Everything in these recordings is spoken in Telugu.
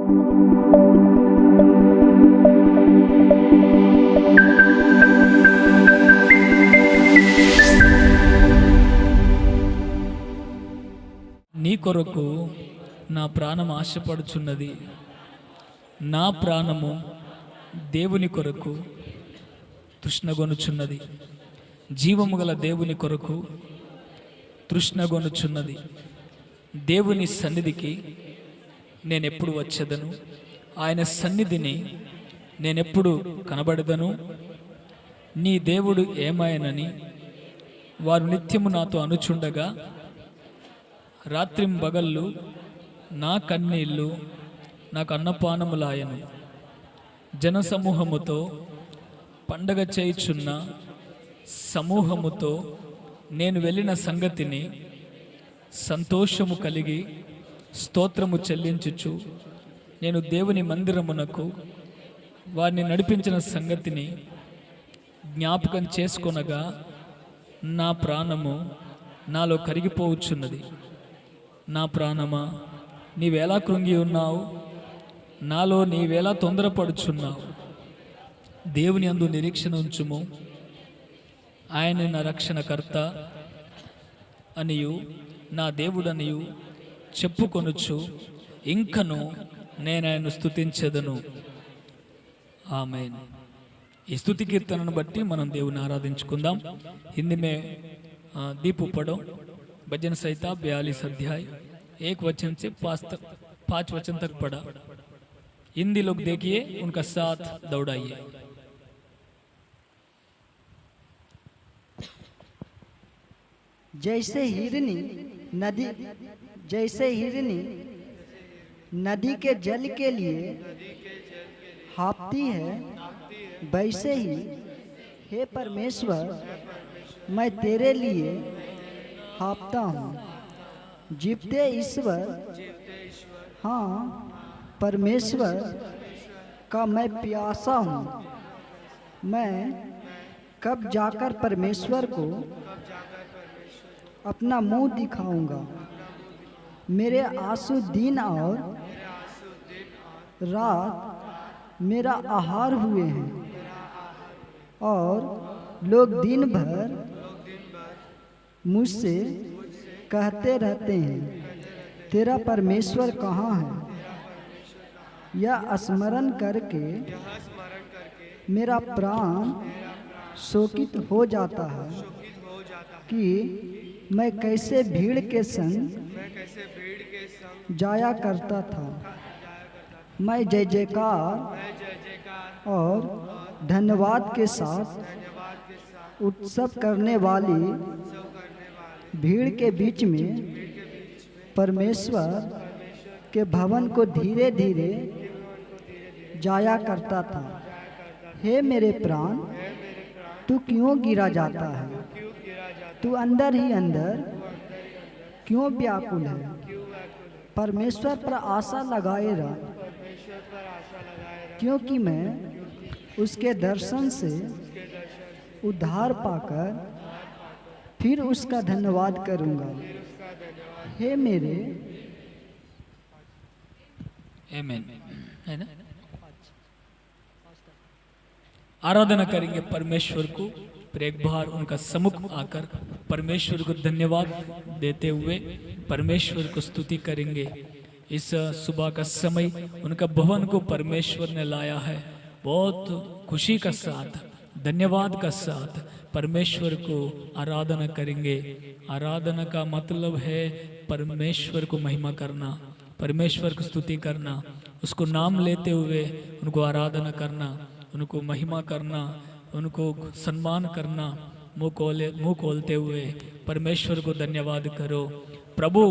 నీ కొరకు నా ప్రాణం ఆశపడుచున్నది. నా ప్రాణము దేవుని కొరకు తృష్ణగొనుచున్నది. జీవము గల దేవుని కొరకు తృష్ణగొనుచున్నది. దేవుని సన్నిధికి నేనెప్పుడు వచ్చేదను? ఆయన సన్నిధిని నేనెప్పుడు కనబడదను? నీ దేవుడు ఏమాయనని వారు నిత్యము నాతో అనుచుండగా, రాత్రింబగళ్ళు నా కన్నీళ్ళు నాకు అన్నపానములాయను. జనసమూహముతో పండగ చేయుచున్న సమూహముతో నేను వెళ్ళిన సంగతిని సంతోషము కలిగి స్తోత్రము చెల్లించుచు నేను దేవుని మందిరమునకు వారిని నడిపించిన సంగతిని జ్ఞాపకం చేసుకొనగా నా ప్రాణము నాలో కరిగిపోవచ్చున్నది. నా ప్రాణమా, నీవేలా కృంగి ఉన్నావు? నాలో నీవేలా తొందరపడుచున్నావు? దేవుని యందు నిరీక్షణ ఉంచుము. ఆయన నా రక్షణకర్త అనియు నా దేవుడనియు చెప్పుకొనుచు ఇంకను నేను ఆయన స్తుతించెదను. ఆమేన్. ఈ స్తుతి కీర్తనను బట్టి మనం దేవుని ఆరాధించుకుందాం. हिंदी में दीप पढ़ो भजन संहिता 42 अध्याय 1 वचन से 5 वचन तक पढ़ा. हिंदी लोग देखिए, उनका साथ दौड़ाइए. जैसे हिरनी नदी के जल के लिए हाँफती है, वैसे ही हे परमेश्वर मैं तेरे लिए हाँफता हूँ. जीवते ईश्वर, हाँ परमेश्वर का मैं प्यासा हूँ. मैं कब जाकर परमेश्वर को अपना मुंह दिखाऊंगा. मेरे आंसू दिन और रात मेरा आहार हुए हैं, और लोग दिन भर मुझसे कहते रहते हैं, तेरा परमेश्वर कहाँ है? यह स्मरण करके मेरा प्राण शोकित हो जाता है कि मैं कैसे भीड़ के संग जाया करता था. मैं जय जयकार और धन्यवाद के साथ उत्सव करने वाली भीड़ के बीच में परमेश्वर के भवन को धीरे धीरे जाया करता था. हे मेरे प्राण, तू क्यों गिरा जाता है? तू अंदर ही अंदर क्यों व्याकुल है? परमेश्वर पर आशा लगाए रह, क्योंकि मैं उसके दर्शन से उद्धार पाकर फिर उसका धन्यवाद करूंगा. हे मेरे आमीन. है ना? आराधना करेंगे परमेश्वर को. फिर एक बार उनका सम्मुख आकर परमेश्वर को धन्यवाद देते हुए परमेश्वर को स्तुति करेंगे. इस सुबह का समय उनका भवन को परमेश्वर ने लाया है. बहुत खुशी का साथ, धन्यवाद का साथ परमेश्वर को आराधना करेंगे. आराधना का मतलब है परमेश्वर को महिमा करना, परमेश्वर को स्तुति करना, उसको नाम लेते हुए उनको आराधना करना, उनको महिमा करना, उनको सम्मान करना. मुंह खोलते हुए परमेश्वर को धन्यवाद करो. प्रभु,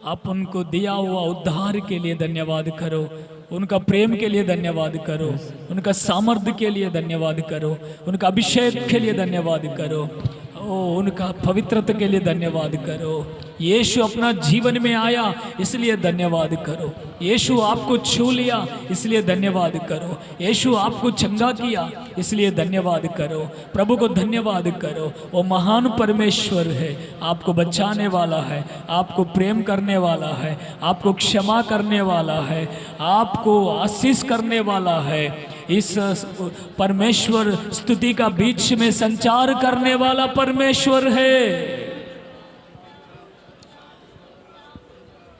आप उनको दिया हुआ उद्धार के लिए धन्यवाद करो. उनका प्रेम के लिए धन्यवाद करो. उनका सामर्थ्य के लिए धन्यवाद करो. उनका अभिषेक के लिए धन्यवाद करो. उनका पवित्रता के लिए धन्यवाद करो। यीशु अपना जीवन में आया इसलिए धन्यवाद करो। यीशु आपको छू लिया इसलिए धन्यवाद करो। यीशु आपको चंगा किया इसलिए धन्यवाद करो। प्रभु को धन्यवाद करो। वो महान परमेश्वर है, आपको बचाने वाला है, आपको प्रेम करने वाला है, आपको क्षमा करने वाला है, आपको आशीष करने वाला है। इस परमेश्वर स्तुति का बीच में संचार करने वाला परमेश्वर है।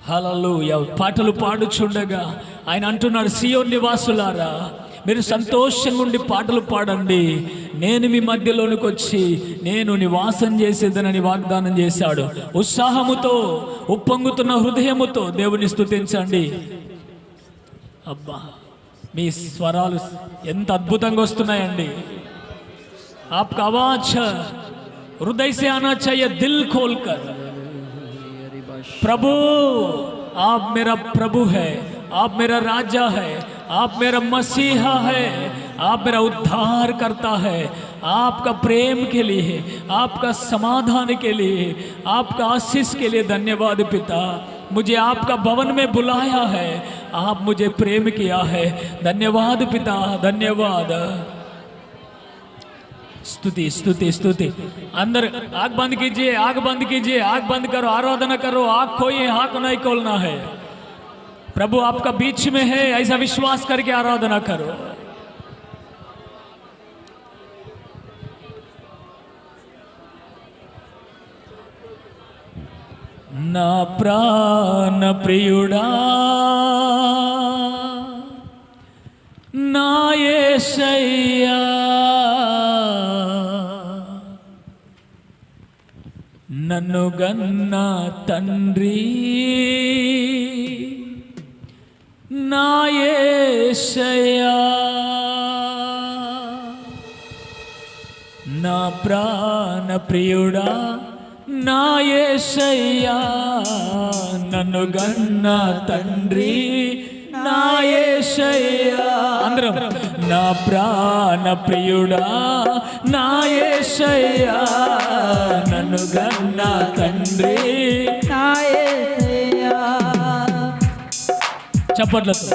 హల్లెలూయా। పాటలు పాడుచుండగా ఆయన అంటున్నాడు, సియోన్ నివాసులారా మీరు సంతోషంగా ఉండి పాటలు పాడండి, నేను మీ మధ్యలోనికి వచ్చి నేను నివాసం చేసేదనని వాగ్దానం చేశాడు। ఉత్సాహముతో ఉప్పొంగుతున్న హృదయముతో దేవుని స్తుతించండి। అబ్బా, మీ స్వరాలు ఎంత అద్భుతంగా వస్తున్నాయండి। आपका आवाज हृदय से आना चाहिए, दिल खोलकर। प्रभु, आप मेरा प्रभु है, आप मेरा राजा है, आप मेरा मसीहा है, आप मेरा उद्धार करता है। आपका प्रेम के लिए, आपका समाधान के लिए, आपका आशीष के लिए धन्यवाद पिता। मुझे आपका भवन में बुलाया है, आप मुझे प्रेम किया है। धन्यवाद पिता, धन्यवाद। स्तुति स्तुति स्तुति। अंदर आग बंद कीजिए, आग बंद कीजिए, आग बंद करो, आराधना करो। आग खोइए, आग नहीं खोलना है। प्रभु आपका बीच में है, ऐसा विश्वास करके आराधना करो। ना प्राण प्रियुड़ा ना యేసయ్యా, నన్ను గన్న తండ్రి నా యేసయ్యా, నా ప్రాణ ప్రియుడా నా యేసయ్యా, నన్ను గన్న తండ్రి నా యేసయ్యా। అందరం నా ప్రాణ ప్రియుడా నా యేసయ్యా, నన్ను గన్న తండ్రి నా యేసయ్యా। చప్పట్లతో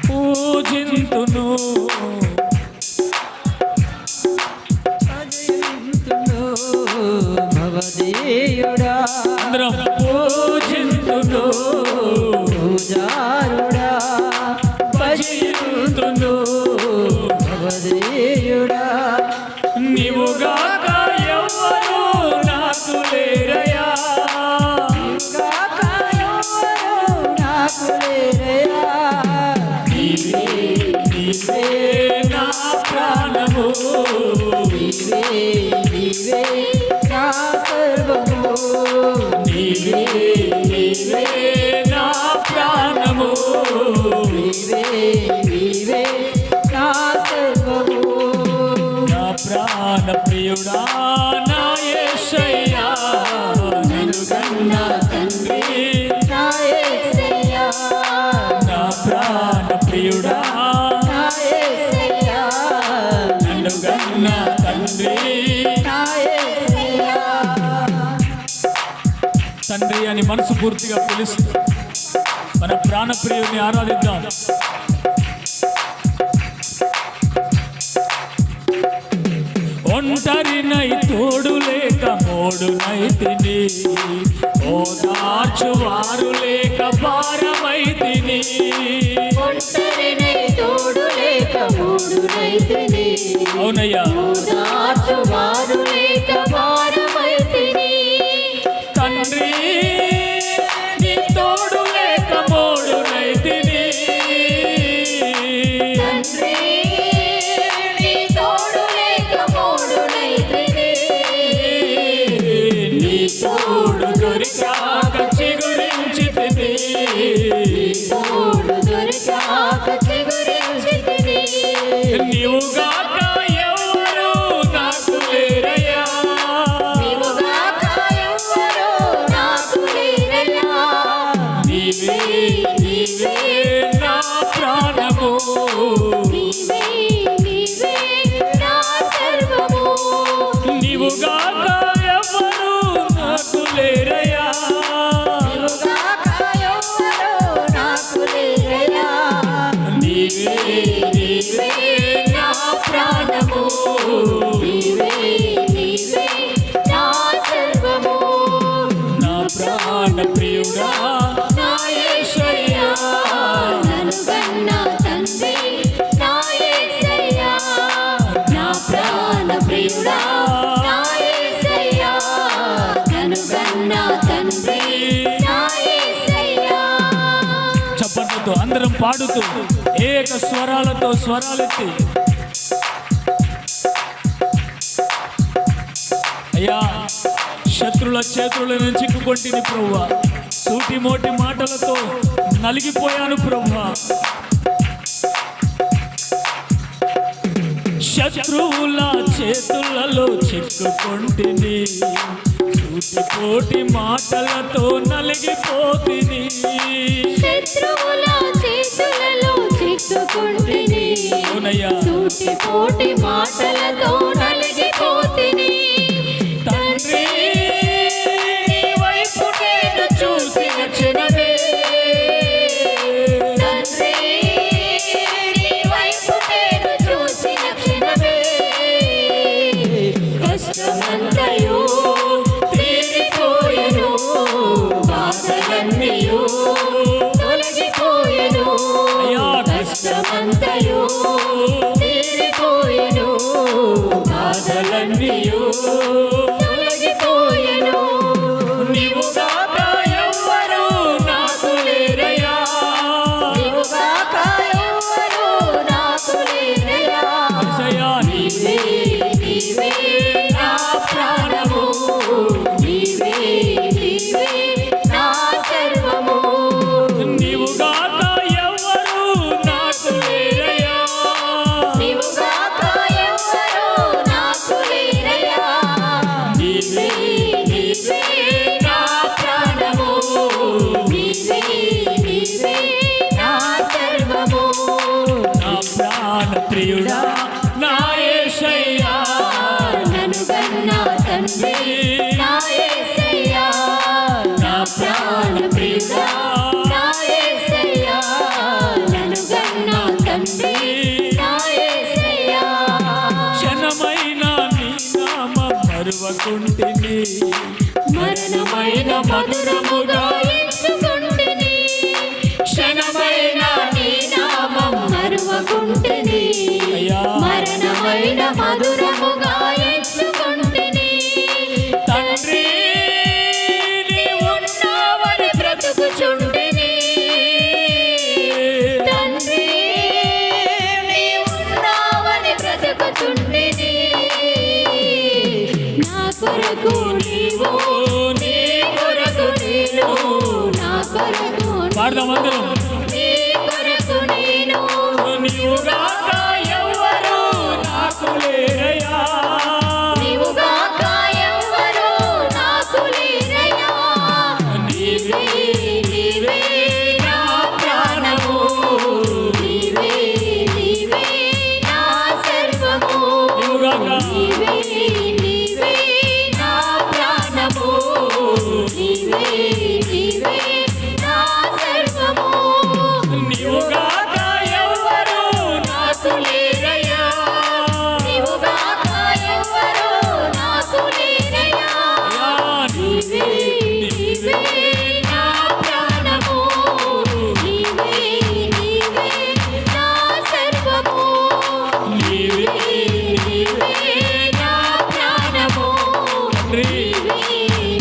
పూజింతును భవదేయుడా, అందరం పూజింతును పూజారుడా, భజింతును భవదేయుడా, నీవుగాక ఎవ్వరు నాకు లేరయ్యా, నీవుగాక ఎవ్వరు నాకు లేరయ్యా, నీవే నీవే నా ప్రాణము, నీవే నీవే నా సర్వము, నీవే నీవే నా ప్రాణము, నీవే నీవే నా సర్వము, నా ప్రాణ ప్రియుడా నా యేసయ్యా, నిన్ను కన్న తండ్రి నా యేసయ్యా, నా ప్రాణ ప్రియుడా నా యేసయ్యా, నన్ను కన్న తండ్రి నా యేసయ్యా। తండ్రి అని మనసు పూర్తిగా పిలుస్తూ మన ప్రాణప్రియుని ఆరాధిద్దాం। ఒంటరినై తోడు లేక మోడునై తిని, ఓదార్చువారు లేక భారమై తిని, ఒంటరినై తోడు లేక మూడునైతిని, అవునయ్యా ఓదార్చువారు లేక భారమైతిని, తండ్రి నీ తోడు లేక మోడునై తిని, తండ్రి నీ తోడు లేక మూడునైతిని, నీ తోడు దొరికాక చిగురించి తిని, తోడు దొరికాక చిగురించితిని, నీవుగాక ఎవరు నాకు లేరయ్యా, నీవుగాక ఎవ్వరు నాకు లేరయ్యా, నీవే నీవే నా నీవే నీవే నా సర్వము నా ప్రాణ ప్రియుడా నా యేసయ్యా నన్ను కన్న తండ్రి నా యేసయ్యా నా ప్రాణ ప్రియుడా నా యేసయ్యా నన్ను కన్న తండ్రి నా యేసయ్యా చప్పట్లతో అందరం పాడుతూ ఏక స్వరాలతో స్వరాలెత్తి అయ్యా శత్రుల చేతులను చిక్కుకొంటిని ప్రభువా, సూటి మోటి మాటలతో నలిగిపోయాను ప్రభువా. శత్రువుల చేతులలో చిక్కుకొంటిని, సూటిపోటి మాటలతో నలిగిపోతిని. శత్రువుల చేతులలో చిక్కుకుంటిని, అవునయ్యా. సూటిపోటి మాటలతో నలిగిపోతిని. తండ్రి నీ వైపు నేను చూసిన క్షణమే, తండ్రి నీ వైపు నేను చూసిన క్షణమే కష్టమంతయు తీరిపోయెను, బాధలన్నీయు తొలగిపోయెను. అయ్యా, కష్టమంతయు తీరిపోయెను, బాధలన్నీయు తొలగిపోయెను. నీవుగాక ఎవ్వరు నాకు లేరయ్యా, నీవుగాక ఎవ్వరు నాకు లేరయ్యా. యేసయ్యా, నీవే నీవే నా ప్రాణము, నీవే నీవే నా సర్వము. నీవుగాక ఎవ్వరు నాకు లేరయ్యా, నీవుగాక ఎవ్వరు నాకు లేరయ్యా. నీవే నీవే నా ప్రాణము, నీవే నీవే నా సర్వము. నా ప్రాణ ప్రియుడా నా యేసయ్యా, నన్ను కన్న తండ్రి నా యేసయ్యా, నా ప్రాణ ప్రియుడా నా యేసయ్యా, నన్ను కన్న తండ్రి నా యేసయ్యా. క్షణమైన నీ నామ మరువకుంటిని, మరణమైన మధురముగా ఎంచుకుంటిని, క్షణమైన నీ నామం మరువకుంటిని. అయ్యా. మరణమైన మధురముగా ఎంచుకుంటిని. తండ్రి నీవున్నావని బ్రతుకుచుంటిని, తండ్రి నీవున్నావని బ్రతుకుచుంటిని. నా కొరకు నీవు, నీ కొరకు నేను, నా కొరకు పాడదాం అందరం. నీ కొరకు నేను. నీవుగాక ఎవ్వరు నాకు లేరయ్యా, నీవుగాక ఎవ్వరు నాకు లేరయ్యా. నీవే నీవే నా ప్రాణము, నీవే నీవే నా సర్వము. నీవుగాక నీవే నీవే నా ప్రాణము, నీవే నీవే నా సర్వము. నీవుగాక ఎవ్వరు నాకు లేరయ్యా, నీవుగాక ఎవ్వరు నాకు లేరయ్యా. నీవే నీవే నా ప్రాణము, నీవే నీవే నా సర్వము. నీవే నీవే నా ప్రాణము, నీవే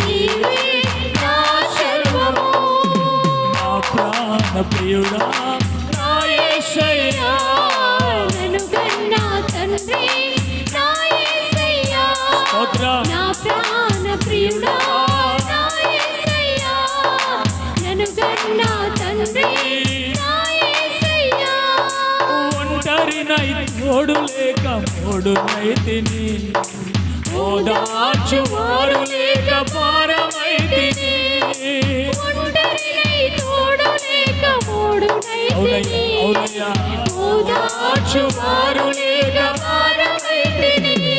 నీవే నా సర్వము. నా ప్రాణ ప్రియుడా నా యేసయ్యా, నన్ను కన్న తండ్రి నా యేసయ్యా, స్తోత్రం. నా ప్రాణ ప్రియుడా నా యేసయ్యా, నన్ను కన్న తండ్రి నా యేసయ్యా. ఒంటరినై తోడు లేక మోడునైతిని, ఓదార్చువారు లేక భారమైతిని. ఒంటరినై తోడు లేక మూడునైతిని, అవునయ్యా, ఓదార్చువారు లేక భారమైతిని.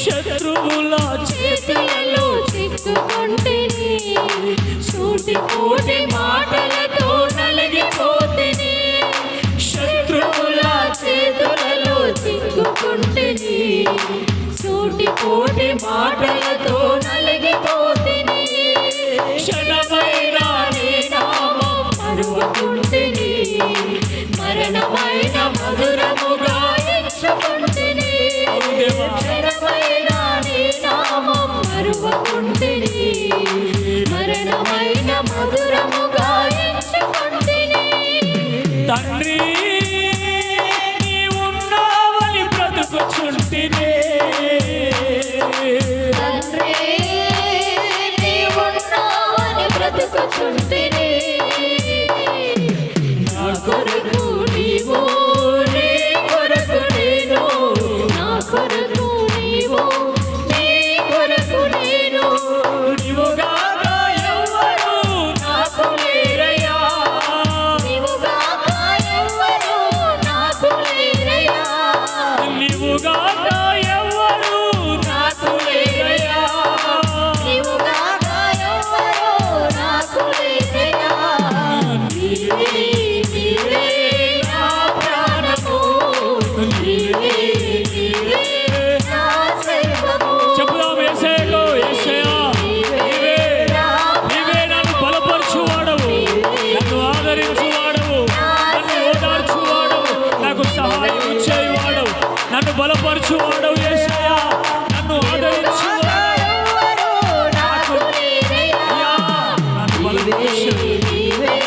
శత్రువుల చేతులలో చిక్కుకొంటిని, సూటిపోటి మాటలతో నలిగిపోతిని. శత్రువుల చేతులలో చిక్కుకొంటిని, ఎంచుకుంటిని మరణమైన మధురముగా ఎంచుకుంటిని తండ్రి నీవున్నావని బ్రతుకుచుంటినే తండ్రి నీవున్నావని బ్రతుకుచుంటిని నా కొరకు నీవు నీ కొరకు నేను నా కొరకు నీవు నీ కొరకు నేను నీవుగాక ఎవ్వరు నాకు లేరయ్యా నీవుగాక ఎవ్వరు నాకు లేరయ్యా నీవుగాక ఎవ్వరు నాకు లేరయ్యా నీవుగాక ఎవ్వరు నాకు లేరయ్యా నీవే నీవే నా ప్రాణము నీవే నీవే నా సర్వము చెప్పుదాం యేసయ్యకు యేసయ్యా నీవే నీవే నన్ను బలపరచువాడవు నన్ను ఆదరించువాడవు నన్ను ఓదార్చువాడవు నాకు సహాయం చేయువాడవు నన్ను బలపరచువాడవు యేసయ్యా నన్ను ఆదరించువాడవు ఎవ్వరు నాకు లేరయ్యా నన్ను బలపరచు నీవే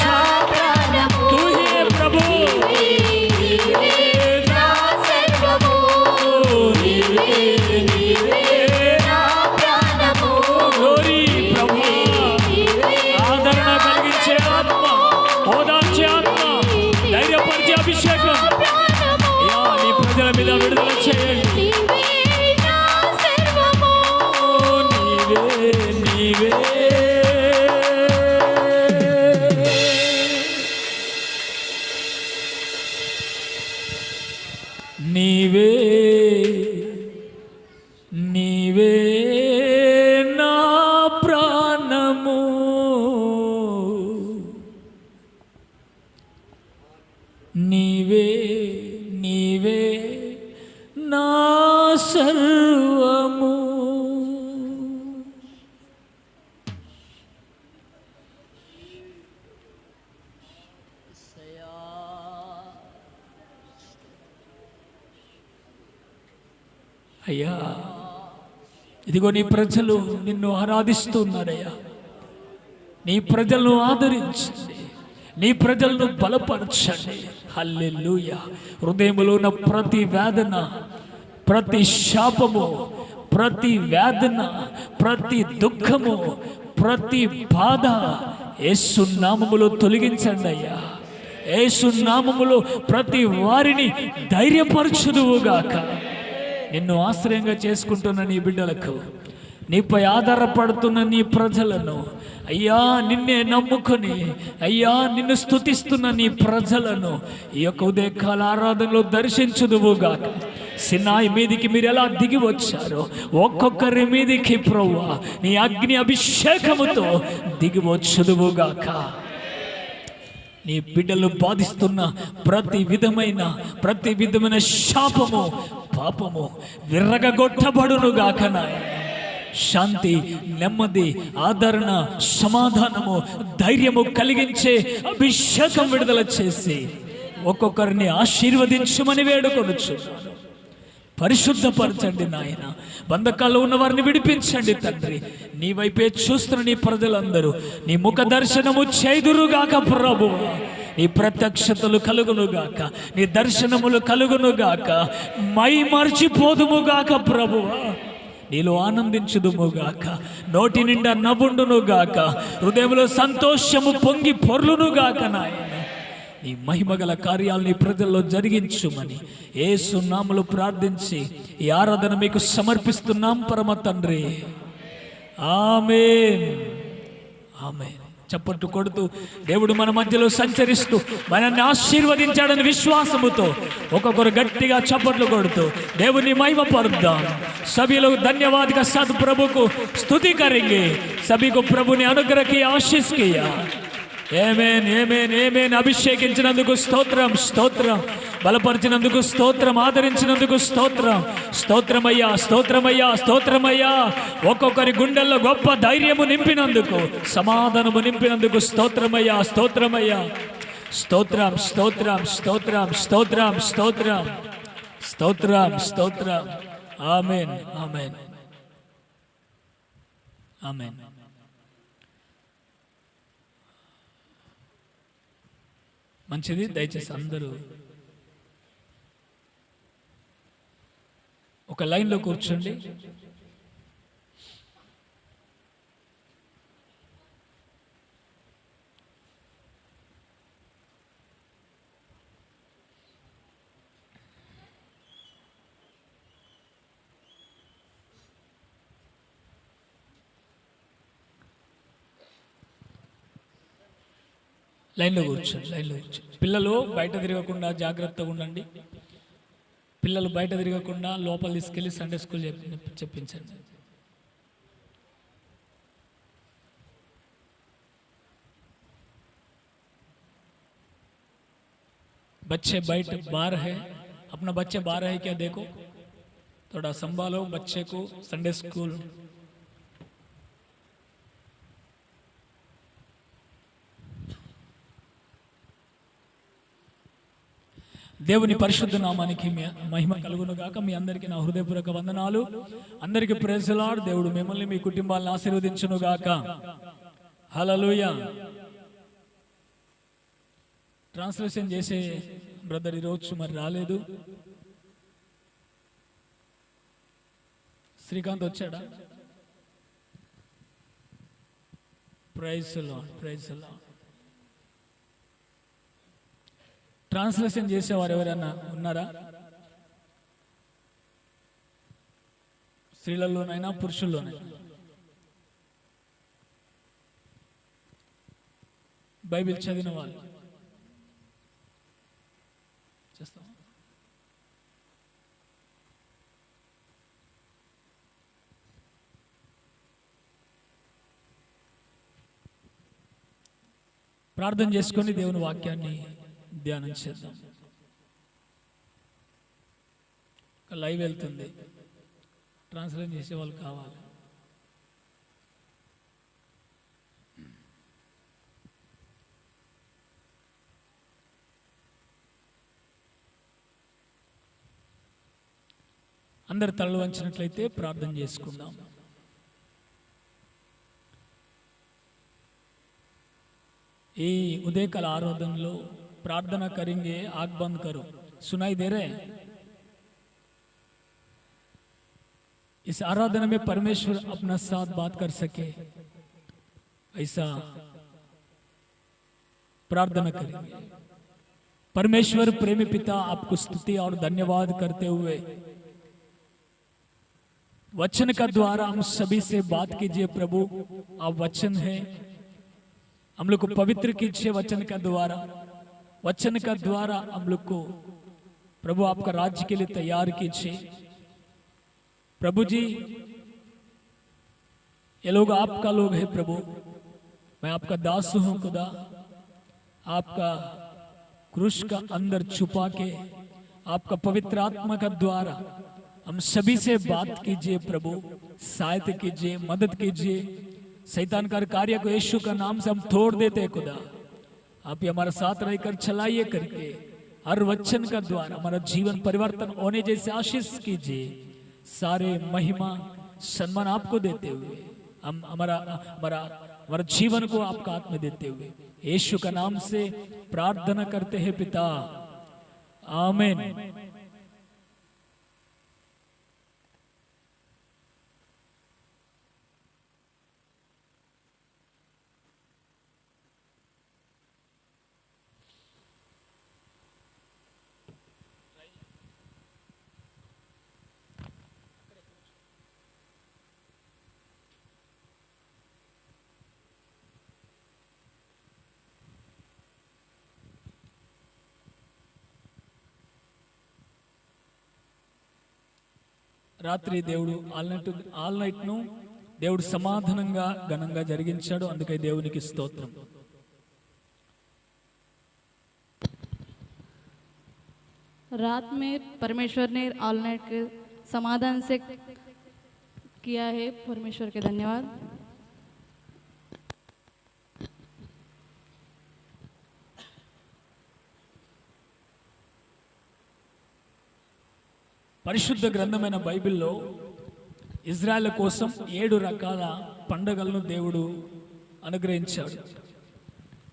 నా ప్రాణము तू ही है प्रभु నీవే నా సర్వము నీవే నీవే నా ప్రాణము గ్లోరీ ప్రభు నీవే ఆదరణ కలిగించే ఆత్మ ఓదార్చే ఆత్మ ధైర్యపరిచే అభిషేకం ప్రాణము అయ్యా నీ ప్రజల మీద విడుదల చేయండి నీవే నా సర్వము నీవే నీవే నీవే నీవే నా ప్రాణము నీవే నీవే నా సర్వము అయ్యా ఇదిగో నీ ప్రజలు నిన్ను ఆరాధిస్తున్నారయ్యా నీ ప్రజలను ఆదరించండి నీ ప్రజలను బలపరచండి హల్లెలూయా హృదయంలో ఉన్న ప్రతి వేదన ప్రతి శాపము ప్రతి వేదన ప్రతి దుఃఖము ప్రతి బాధ యేసు నామములో తొలగించండి అయ్యా యేసు నామములో ప్రతి వారిని ధైర్యపరచుదువుగాక నిన్ను ఆశ్రయంగా చేసుకుంటున్న నీ బిడ్డలకు నీపై ఆధారపడుతున్న నీ ప్రజలను అయ్యా నిన్నే నమ్ముకొని అయ్యా నిన్ను స్తుతిస్తున్న నీ ప్రజలను ఈ యొక్క ఉదయకాల ఆరాధనలో దర్శించుదువుగాక సినాయి మీదికి మీరు ఎలా దిగి వచ్చారో ఒక్కొక్కరి మీదికి ప్రభువా నీ అగ్ని అభిషేకముతో దిగి వచ్చుదువుగాక నీ బిడ్డలు బాధిస్తున్న ప్రతి విధమైన శాపము పాపము విర్రగొట్టబడునుగాక నాయన శాంతి నెమ్మది ఆదరణ సమాధానము ధైర్యము కలిగించే అభిషేకం విడుదల చేసి ఒక్కొక్కరిని ఆశీర్వదించమని వేడుకొనుచున్నాను పరిశుద్ధపరచండి నాయన బంధకాల్లో ఉన్న వారిని విడిపించండి తండ్రి నీ వైపే చూస్తున్న నీ ప్రజలందరూ నీ ముఖ దర్శనము చేదురుగాక ప్రభువా నీ ప్రత్యక్షతలు కలుగునుగాక నీ దర్శనములు కలుగునుగాక మై మర్చిపోదుముగాక ప్రభువా నీలో ఆనందించుదుముగాక నోటి నిండా నవ్వుండునుగాక హృదయంలో సంతోషము పొంగి పొర్లునుగాక నాయన నీ మహిమగల కార్యాలు నీ ప్రజల్లో జరిగించుమని యేసు నామములో ప్రార్థించి ఈ ఆరాధన మీకు సమర్పిస్తున్నాం పరమ తండ్రి ఆమేన్ ఆమేన్ చప్పట్లు కొడుతూ దేవుడు మన మధ్యలో సంచరిస్తూ మనల్ని ఆశీర్వదించాడని విశ్వాసముతో ఒక్కొక్కరు గట్టిగా చప్పట్లు కొడుతూ దేవుని మహిమ పరుద్దాం सभी लोग धन्यवाद का साथ प्रभु को स्तुति करेंगे सभी को प्रभु ने अनुग्रह की आशीष किया आमेन आमेन आमेन అభిషేకించినందుకు స్తోత్రం స్తోత్రం బలపరిచినందుకు స్తోత్రం ఆదరించినందుకు స్తోత్రం స్తోత్రమయ్యా స్తోత్రమయ్యా స్తోత్రమయ్యా ఒక్కొక్కరి గుండెల్లో గొప్ప ధైర్యము నింపినందుకు సమాధానము నింపినందుకు స్తోత్రమయ్యా స్తోత్రమయ్యా స్తోత్రం స్తోత్రం స్తోత్రం స్తోత్రం స్తోత్రం స్తోత్రం స్తోత్రం ఆమేన్ ఆమేన్ ఆమేన్. మంచిది, దయచేసి అందరూ ఒక లైన్లో కూర్చోండి. లైన్లో కూర్చోండి. పిల్లలు బయట తిరగకుండా జాగ్రత్తగా ఉండండి. పిల్లలు బయట తిరగకుండా లోపల తీసుకెళ్ళి సండే స్కూల్ చెప్పించండి. बच्चे बैठ बाहर है, अपना बच्चे बाहर है क्या देखो, थोड़ा संभालो बच्चे को. संडे स्कूल దేవుని పరిశుద్ధ నామానికి మహిమ కలుగును గాక. మీ అందరికీ నా హృదయపూర్వక వందనాలు. అందరికీ ప్రైజ్ ది లార్డ్. దేవుడు మిమ్మల్ని మీ కుటుంబాలను ఆశీర్వదించును గాక. హల్లెలూయా. ట్రాన్స్లేషన్ చేసే బ్రదర్ ఈరోజు మరి రాలేదు. శ్రీకాంత్ వచ్చాడా? Praise the lord, praise the lord. Translation చేసేవారు ఎవరైనా ఉన్నారా? స్త్రీలలోనైనా పురుషుల్లోనైనా బైబిల్ చదివిన వాళ్ళు చేస్తాం. ప్రార్థన చేసుకొని దేవుని వాక్యాన్ని ధ్యానం చేద్దాం. లైవ్ వెళ్తుంది, ట్రాన్స్లేట్ చేసే వాళ్ళు కావాలి. అందరు తలలు వంచినట్లయితే ప్రార్థన చేసుకుందాం. ఈ ఉదయకాల ఆరాధనలో प्रार्थना करेंगे. आग बंद करो. सुनाई दे रहे हैं? इस आराधना में परमेश्वर अपना साथ बात कर सके ऐसा प्रार्थना करेंगे. परमेश्वर प्रेमी पिता, आपको स्तुति और धन्यवाद करते हुए वचन का द्वारा हम सभी से बात कीजिए प्रभु. आप वचन है, हम लोग को पवित्र कीजिए वचन का द्वारा. वचन का द्वारा हम लोग को प्रभु आपका राज्य के लिए तैयार कीजिए. प्रभु जी, ये लोग आपका लोग है प्रभु. मैं आपका दास हूं खुदा. आपका क्रूस का अंदर छुपा के आपका पवित्र आत्मा का द्वारा हम सभी से बात कीजिए प्रभु. सहायता कीजिए, मदद कीजिए. शैतान का कार्य को यीशु का नाम से हम तोड़ देते हैं खुदा. आप ही हमारे साथ रहकर चलाइए करके हर वचन का द्वारा हमारा जीवन परिवर्तन होने जैसे आशीष कीजिए. सारे महिमा सम्मान आपको देते हुए हम हमारा जीवन को आपका हाथ में देते हुए यीशु का नाम से प्रार्थना करते हैं पिता. आमीन. రాత్రి దేవుడు ఆల్ నైట్ ను దేవుడు సమాధానంగా ఘనంగా జరిగించాడు. అందుకే దేవునికి స్తోత్రం. रात में परमेश्वर ने ऑल नाइट के समाधान से किया है. परमेश्वर के धन्यवाद. పరిశుద్ధ గ్రంథమైన బైబిల్లో ఇజ్రాయెల్ కోసం 7 రకాల పండుగలను దేవుడు అనుగ్రహించాడు.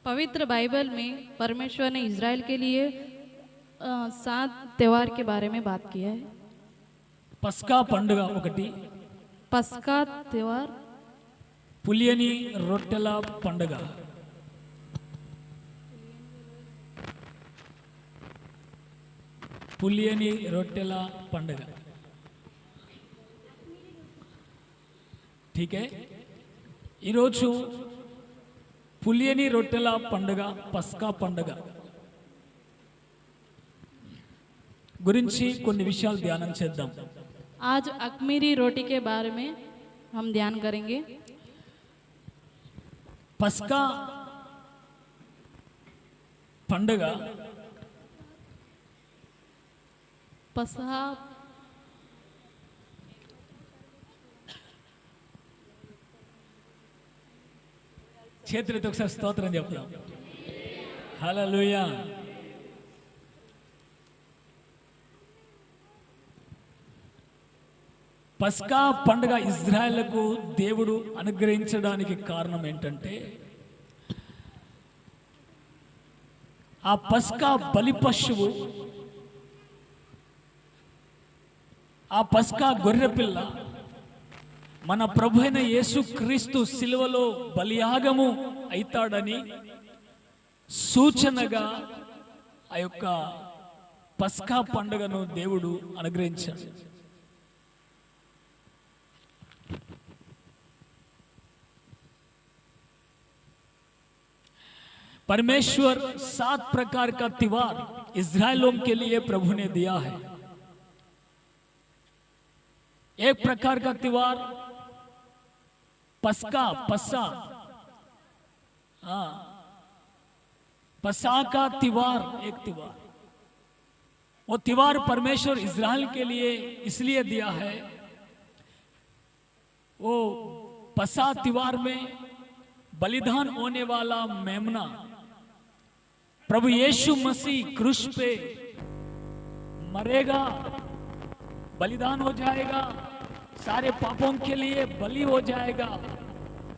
पवित्र बाइबल में परमेश्वर ने इज़राइल के लिए 7 त्यौहार के बारे में बात किया है। పస్కా పండుగ ఒకటి, पस्का त्यौहार, పులియని రొట్టెల పండుగ, పులియని రొట్టెల పండుగ. ठीक है, ఈరోజు పులియని రొట్టెల పండుగ, పస్కా పండుగ గురించి కొన్ని విషయాలు ధ్యానం చేద్దాం. आज अखमीरी रोटी के बारे में हम ध्यान करेंगे। పస్కా పండుగ पसहा చేతులతో ఒకసారి స్తోత్రం చెప్దాం. హల్లెలూయా. పస్కా పండుగ ఇజ్రాయెల్కు దేవుడు అనుగ్రహించడానికి కారణం ఏంటంటే, ఆ పస్కా బలి పశువు, ఆ పస్కా గొర్రెపిల్ల మన ప్రభు అయిన యేసు క్రీస్తు శిలువలో బలియాగము అవుతాడని సూచనగా ఆ యొక్క పస్కా పండుగను దేవుడు అనుగ్రహించాడు. परमेश्वर 7 प्रकार का त्योहार इज़राइलों के लिए प्रभु ने दिया है. एक प्रकार का त्योहार पस्का, पसा, हाँ, पसा का त्योहार, एक त्योहार. वो त्योहार परमेश्वर इज़राइल के लिए इसलिए दिया है, वो पसा त्योहार में बलिदान होने वाला मेमना प्रभु यीशु मसीह क्रूस पे मरेगा, बलिदान हो जाएगा, सारे पापों के लिए बलि हो जाएगा,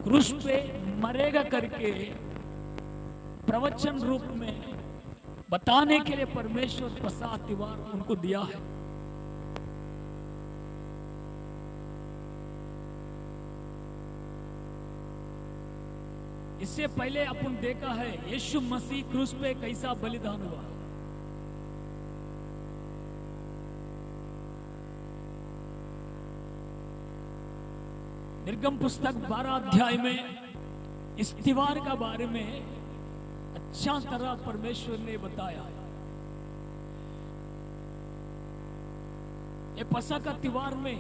क्रूस पे मरेगा करके प्रवचन रूप में बताने के लिए परमेश्वर पसा त्योहार उनको दिया है. इससे पहले अपन देखा है यीशु मसीह क्रूस पे कैसा बलिदान हुआ. निर्गम पुस्तक 12 अध्याय में इस त्योहार का बारे में अच्छा तरह परमेश्वर ने बताया. ये पसा का त्योहार में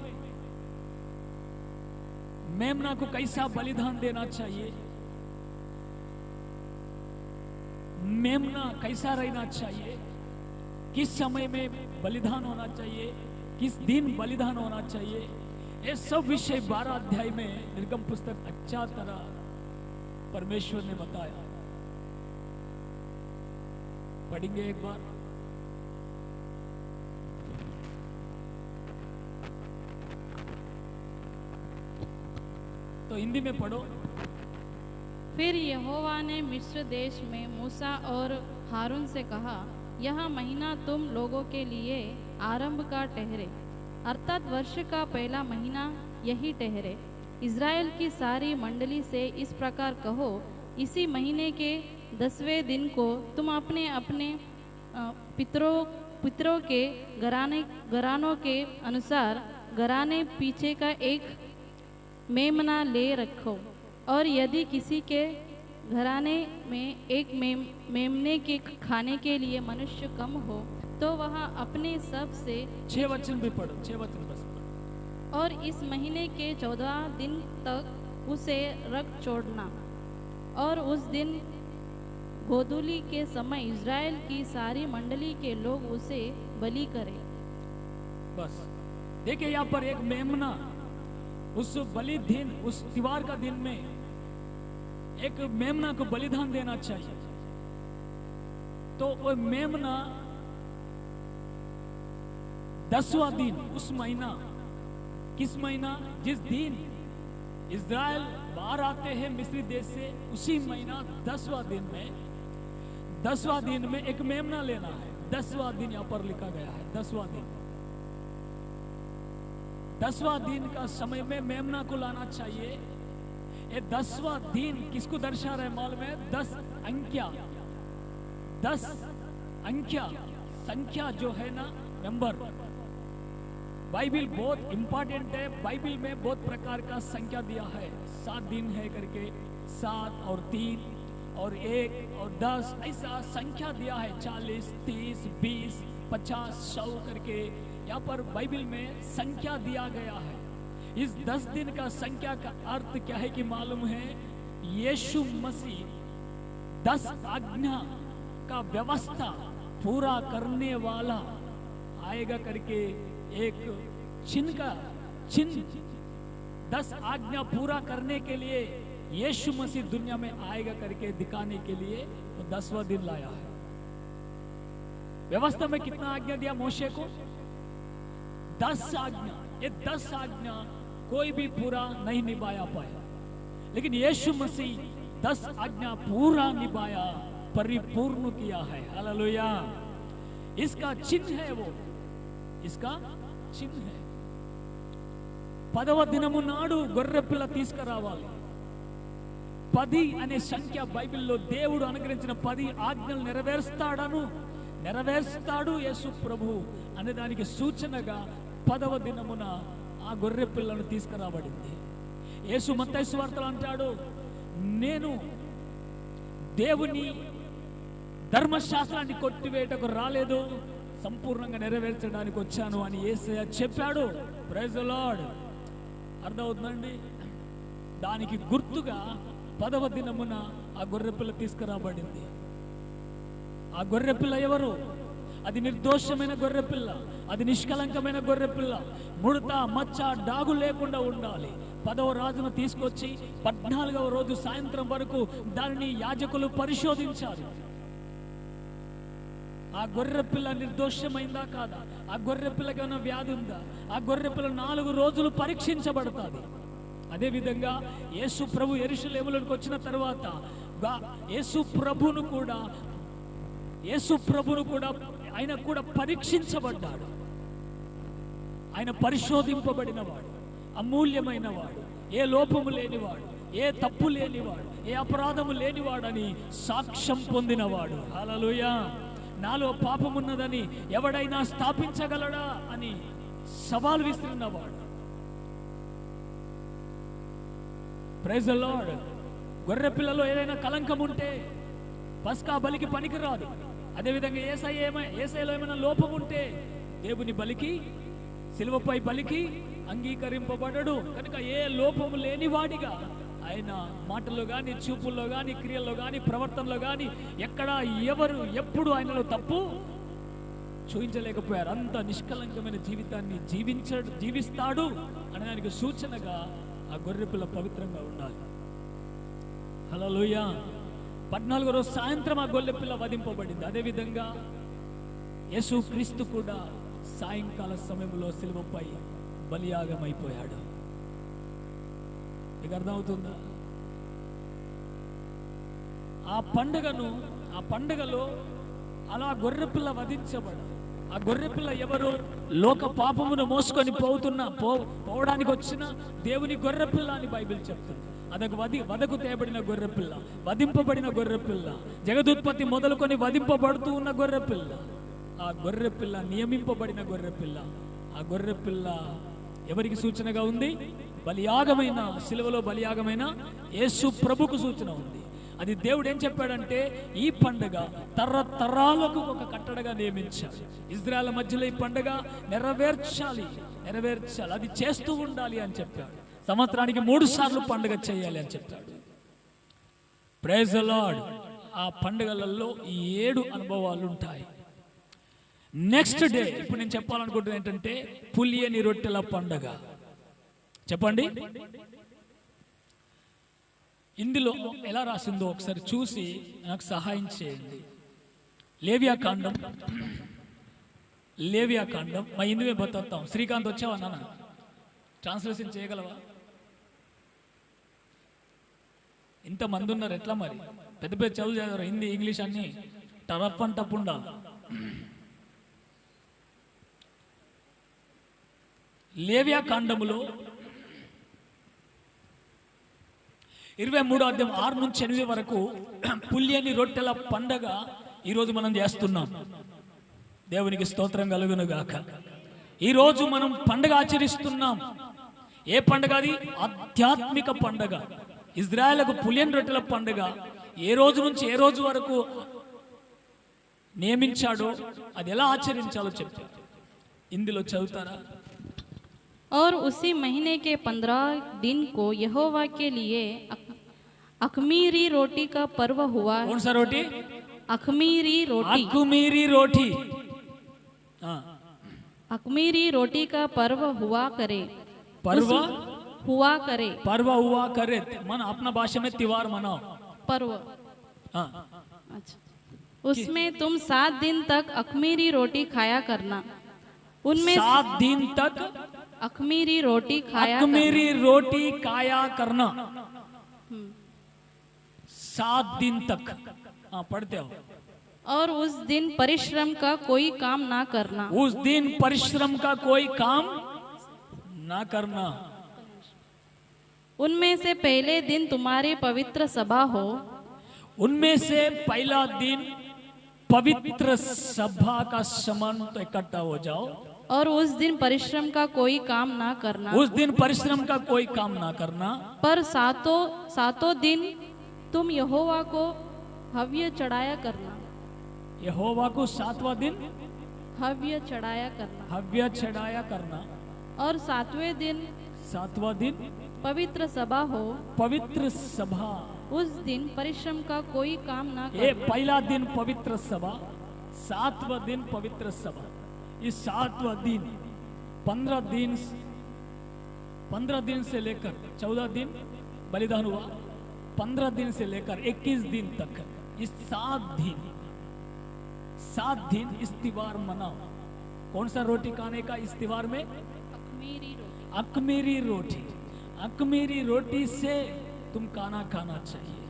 मेमना को कैसा बलिदान देना चाहिए, मेमना कैसा रहना चाहिए, किस समय में बलिदान होना चाहिए, किस दिन बलिदान होना चाहिए, ये सब विषय 12 अध्याय में निर्गम पुस्तक अच्छा तरह परमेश्वर ने बताया. पढ़ेंगे एक बार. तो हिंदी में पढ़ो. फिर यहोवा ने मिस्र देश में मूसा और हारून से कहा, यह महीना तुम लोगों के लिए आरंभ का ठहरे, अर्थात वर्ष का पहला महीना यही ठहरे. इज़राइल की सारी मंडली से इस प्रकार कहो, इसी महीने के 10वें दिन को तुम अपने अपने पितरों के घरानों के अनुसार घराने पीछे का एक मेमना ले रखो. और यदि किसी के घराने में एक मेमने के खाने के लिए मनुष्य कम हो तो वह अपने सब से 6 वचन भी पढ़ो, 6 वचन बस पढ़ो. और इस महीने के 14 दिन तक उसे रख छोड़ना. और उस दिन गोधूली के समय इज़राइल की सारी मंडली के लोग उसे बलि करें. बस देखिए यहाँ पर एक मेमना, उस बलि दिन, उस त्योहार का दिन में एक मेमना को बलिदान देना चाहिए. तो वो मेमना 10वां दिन उस महीना किस महीना? जिस दिन इज़राइल बाहर आते हैं मिस्री देश से, उसी महीना 10वां दिन में एक मेमना लेना है। 10वां दिन यहाँ पर लिखा गया है, 10वां दिन। 10वां दिन का समय में मेमना को लाना चाहिए। ये 10वां दिन किसको दर्शा रहा है मालूम है? 10 अंकिया संख्या जो है ना, नंबर। बाइबिल बहुत इंपॉर्टेंट है। बाइबिल में बहुत प्रकार का संख्या दिया है। 7 दिन है करके, 7 और 3 और 1 और 10 ऐसा संख्या दिया है। 40, 30, 20, 50, 100 करके यहाँ पर बाइबिल में संख्या दिया गया है। इस 10 दिन का संख्या का अर्थ क्या है कि मालूम है? यीशु मसीह 10 आज्ञा का व्यवस्था पूरा करने वाला आएगा करके एक चिन्ह 10 आज्ञा पूरा करने के लिए यीशु मसीह दुनिया में आएगा करके दिखाने के लिए वो 10वां दिन लाया है। व्यवस्था में कितना आज्ञा दिया मोशे को? 10 आज्ञा। ये 10 आज्ञा कोई भी पूरा नहीं निभाया पाया, लेकिन यीशु मसीह 10 आज्ञा पूरा निभाया, परिपूर्ण किया है। हालेलुया। इसका चिन्ह है वो, इसका చిన్న 10వ దినము నాడు గొర్రెపిల్ల తీసుకురావాలి. 10 అనే సంఖ్య బైబిల్లో దేవుడు అనుగ్రహించిన 10 ఆజ్ఞలు నెరవేరుస్తాడు యేసు ప్రభు అనే దానికి సూచనగా 10వ దినమున ఆ గొర్రెపిల్లను తీసుకురాబడింది. యేసు మత్తయి సువార్తలో అంటాడు, నేను దేవుని ధర్మశాస్త్రాన్ని కొట్టివేయటకు రాలేదు, సంపూర్ణంగా నెరవేర్చడానికి వచ్చాను అని యేసయ్య చెప్పాడు. Praise the lord. అర్థమవుతుందండి? దానికి గుర్తుగా 10వ దినమున ఆ గొర్రెపిల్ల తీసుకురాబడింది. ఆ గొర్రెపిల్ల ఎవరు? అది నిర్దోషమైన గొర్రెపిల్ల, అది నిష్కలంకమైన గొర్రెపిల్ల. ముడత మచ్చ డాగు లేకుండా ఉండాలి. 10వ రాజును తీసుకొచ్చి 14వ రోజు సాయంత్రం వరకు దానిని యాజకులు పరిశోధించారు. ఆ గొర్రెపిల్ల నిర్దోషమైందా కాదా, ఆ గొర్రెపిల్లకి ఏమైనా వ్యాధి ఉందా, ఆ గొర్రెపిల్ల 4 రోజులు పరీక్షించబడుతుంది. అదేవిధంగా యేసు ప్రభు యెరూషలేములోకి వచ్చిన తర్వాత యేసు ప్రభును కూడా ఆయన కూడా పరీక్షించబడ్డాడు. ఆయన పరిశోధింపబడినవాడు, అమూల్యమైన వాడు, ఏ లోపము లేనివాడు, ఏ తప్పు లేనివాడు, ఏ అపరాధము లేనివాడని సాక్ష్యం పొందినవాడు. హల్లెలూయా. నాలో పాపమున్నదని ఎవడైనా స్థాపించగలడా అని సవాల్ విసిరినవాడు. Praise the Lord. గొర్రెపిల్లలో ఏదైనా కలంకం ఉంటే పస్కా బలికి పనికిరాదు. అదేవిధంగా యేసయ్యలో ఏమైనా లోపం ఉంటే దేవుని బలికి, సిలువపై బలికి అంగీకరింపబడడు. కనుక ఏ లోపము లేనివాడిగా ఆయన మాటల్లో కానీ, చూపుల్లో కానీ, క్రియల్లో కానీ, ప్రవర్తనలో కానీ ఎక్కడ ఎవరు ఎప్పుడు ఆయనలో తప్పు చూపించలేకపోయారు. అంత నిష్కలంకమైన జీవితాన్ని జీవిస్తాడు అనడానికి సూచనగా ఆ గొర్రెపిల్ల పవిత్రంగా ఉండాలి. హల్లెలూయా. 14వ రోజు సాయంత్రం ఆ గొర్రెపిల్ల వధింపబడింది. అదేవిధంగా యేసు క్రీస్తు కూడా సాయంకాల సమయంలో సిలువపై బలియాగం అయిపోయాడు. మీకు అర్థమవుతుందా? ఆ పండుగలో అలా గొర్రెపిల్ల వధించబడు. ఆ గొర్రెపిల్ల ఎవరు? లోక పాపమును మోసుకొని పోవడానికి వచ్చిన దేవుని గొర్రెపిల్ల అని బైబిల్ చెప్తుంది. అదొక వదకు తేబడిన గొర్రెపిల్ల, వధింపబడిన గొర్రెపిల్ల, జగదుత్పత్తి మొదలుకొని వధింపబడుతూ ఉన్న గొర్రెపిల్ల. ఆ గొర్రెపిల్ల నియమింపబడిన గొర్రెపిల్ల. ఆ గొర్రెపిల్ల ఎవరికి సూచనగా ఉంది? బలియాగమైన, సిలువలో బలియాగమైన యేసు ప్రభుకు సూచన ఉంది. అది దేవుడు ఏం చెప్పాడంటే, ఈ పండుగ తరతరాలకు ఒక కట్టడగా నియమించాలి. ఇజ్రాయెల్ మధ్యలో ఈ పండుగ నెరవేర్చాలి. అది చేస్తూ ఉండాలి అని చెప్పాడు. సంవత్సరానికి 3 సార్లు పండుగ చేయాలి అని చెప్పాడు. Praise the lord. ఆ పండుగలలో 7 అనుభవాలు ఉంటాయి. నెక్స్ట్ డే ఇప్పుడు నేను చెప్పాలనుకుంటున్నా ఏంటంటే, పులియని రొట్టెల పండుగ. చెప్పండి, ఇందులో ఎలా రాసిందో ఒకసారి చూసి నాకు సహాయం చేయండి. లేవియాకాండం मैं हिंदी में बताता हूँ. श्रीकांत వచ్చావా నాన్న? ట్రాన్స్లేషన్ చేయగలవా? ఇంతమంది ఉన్నారు, ఎట్లా మరి? పెద్ద పెద్ద చదువు చదివారు, హిందీ ఇంగ్లీష్ అన్ని టరప్ అని తప్పు ఉండాలి. లేవియా కాండములో 23వ అధ్యాయం 6 నుంచి 8 వరకు పులియని రొట్టెల పండగ ఈరోజు మనం చేస్తున్నాం. దేవునికి స్తోత్రం కలుగును గాక. ఈరోజు మనం పండగ ఆచరిస్తున్నాం. ఏ పండగ అది? ఆధ్యాత్మిక పండగ. ఇజ్రాయెల్కు పులియని రొట్టెల పండగ ఏ రోజు నుంచి ఏ రోజు వరకు నియమించాడో అది ఎలా ఆచరించాలో చెప్పారు. ఇందులో చదువుతారా? और उसी महीने के 15 दिन को यहोवा के लिए अखमीरी रोटी का पर्व हुआ। कौन सा रोटी? अखमीरी रोटी। अखमीरी रोटी, हाँ, अखमीरी रोटी का पर्व हुआ करे। पर्व हुआ करे। पर्व हुआ करे मन अपना भाषा में त्योहार मनाओ। पर्व, हाँ, अच्छा। उसमें तुम 7 दिन तक अखमीरी रोटी खाया करना। उनमें 7 दिन तक अखमीरी रोटी खाया अखमीरी रोटी खाया करना। 7 दिन तक, हाँ पढ़ते हो। और उस दिन परिश्रम का कोई काम ना करना। उस दिन परिश्रम का कोई काम ना करना। उनमें से पहले दिन तुम्हारी पवित्र सभा हो। उनमें से पहला दिन पवित्र सभा का समान तो इकट्ठा हो जाओ। और उस दिन परिश्रम का कोई काम ना करना। उस दिन परिश्रम का कोई काम ना करना। पर सातों दिन तुम यहोवा को हव्य चढ़ाया करना। यहोवा को 7वां दिन हव्य चढ़ाया करना। हव्य चढ़ाया करना। और 7वें दिन 7वां दिन पवित्र सभा हो। पवित्र सभा। उस दिन परिश्रम का कोई काम ना ये करना। पहला दिन पवित्र सभा, 7वां दिन पवित्र सभा। इस 7वां दिन 15 दिन से लेकर 14 दिन बलिदान हुआ, 15 दिन से लेकर 21 दिन तक इस 7 दिन इस त्योहार मनाओ। कौन सा रोटी खाने का इस त्योहार में? अखमीरी रोटी। अखमीरी रोटी। अखमीरी रोटी से तुम खाना खाना चाहिए।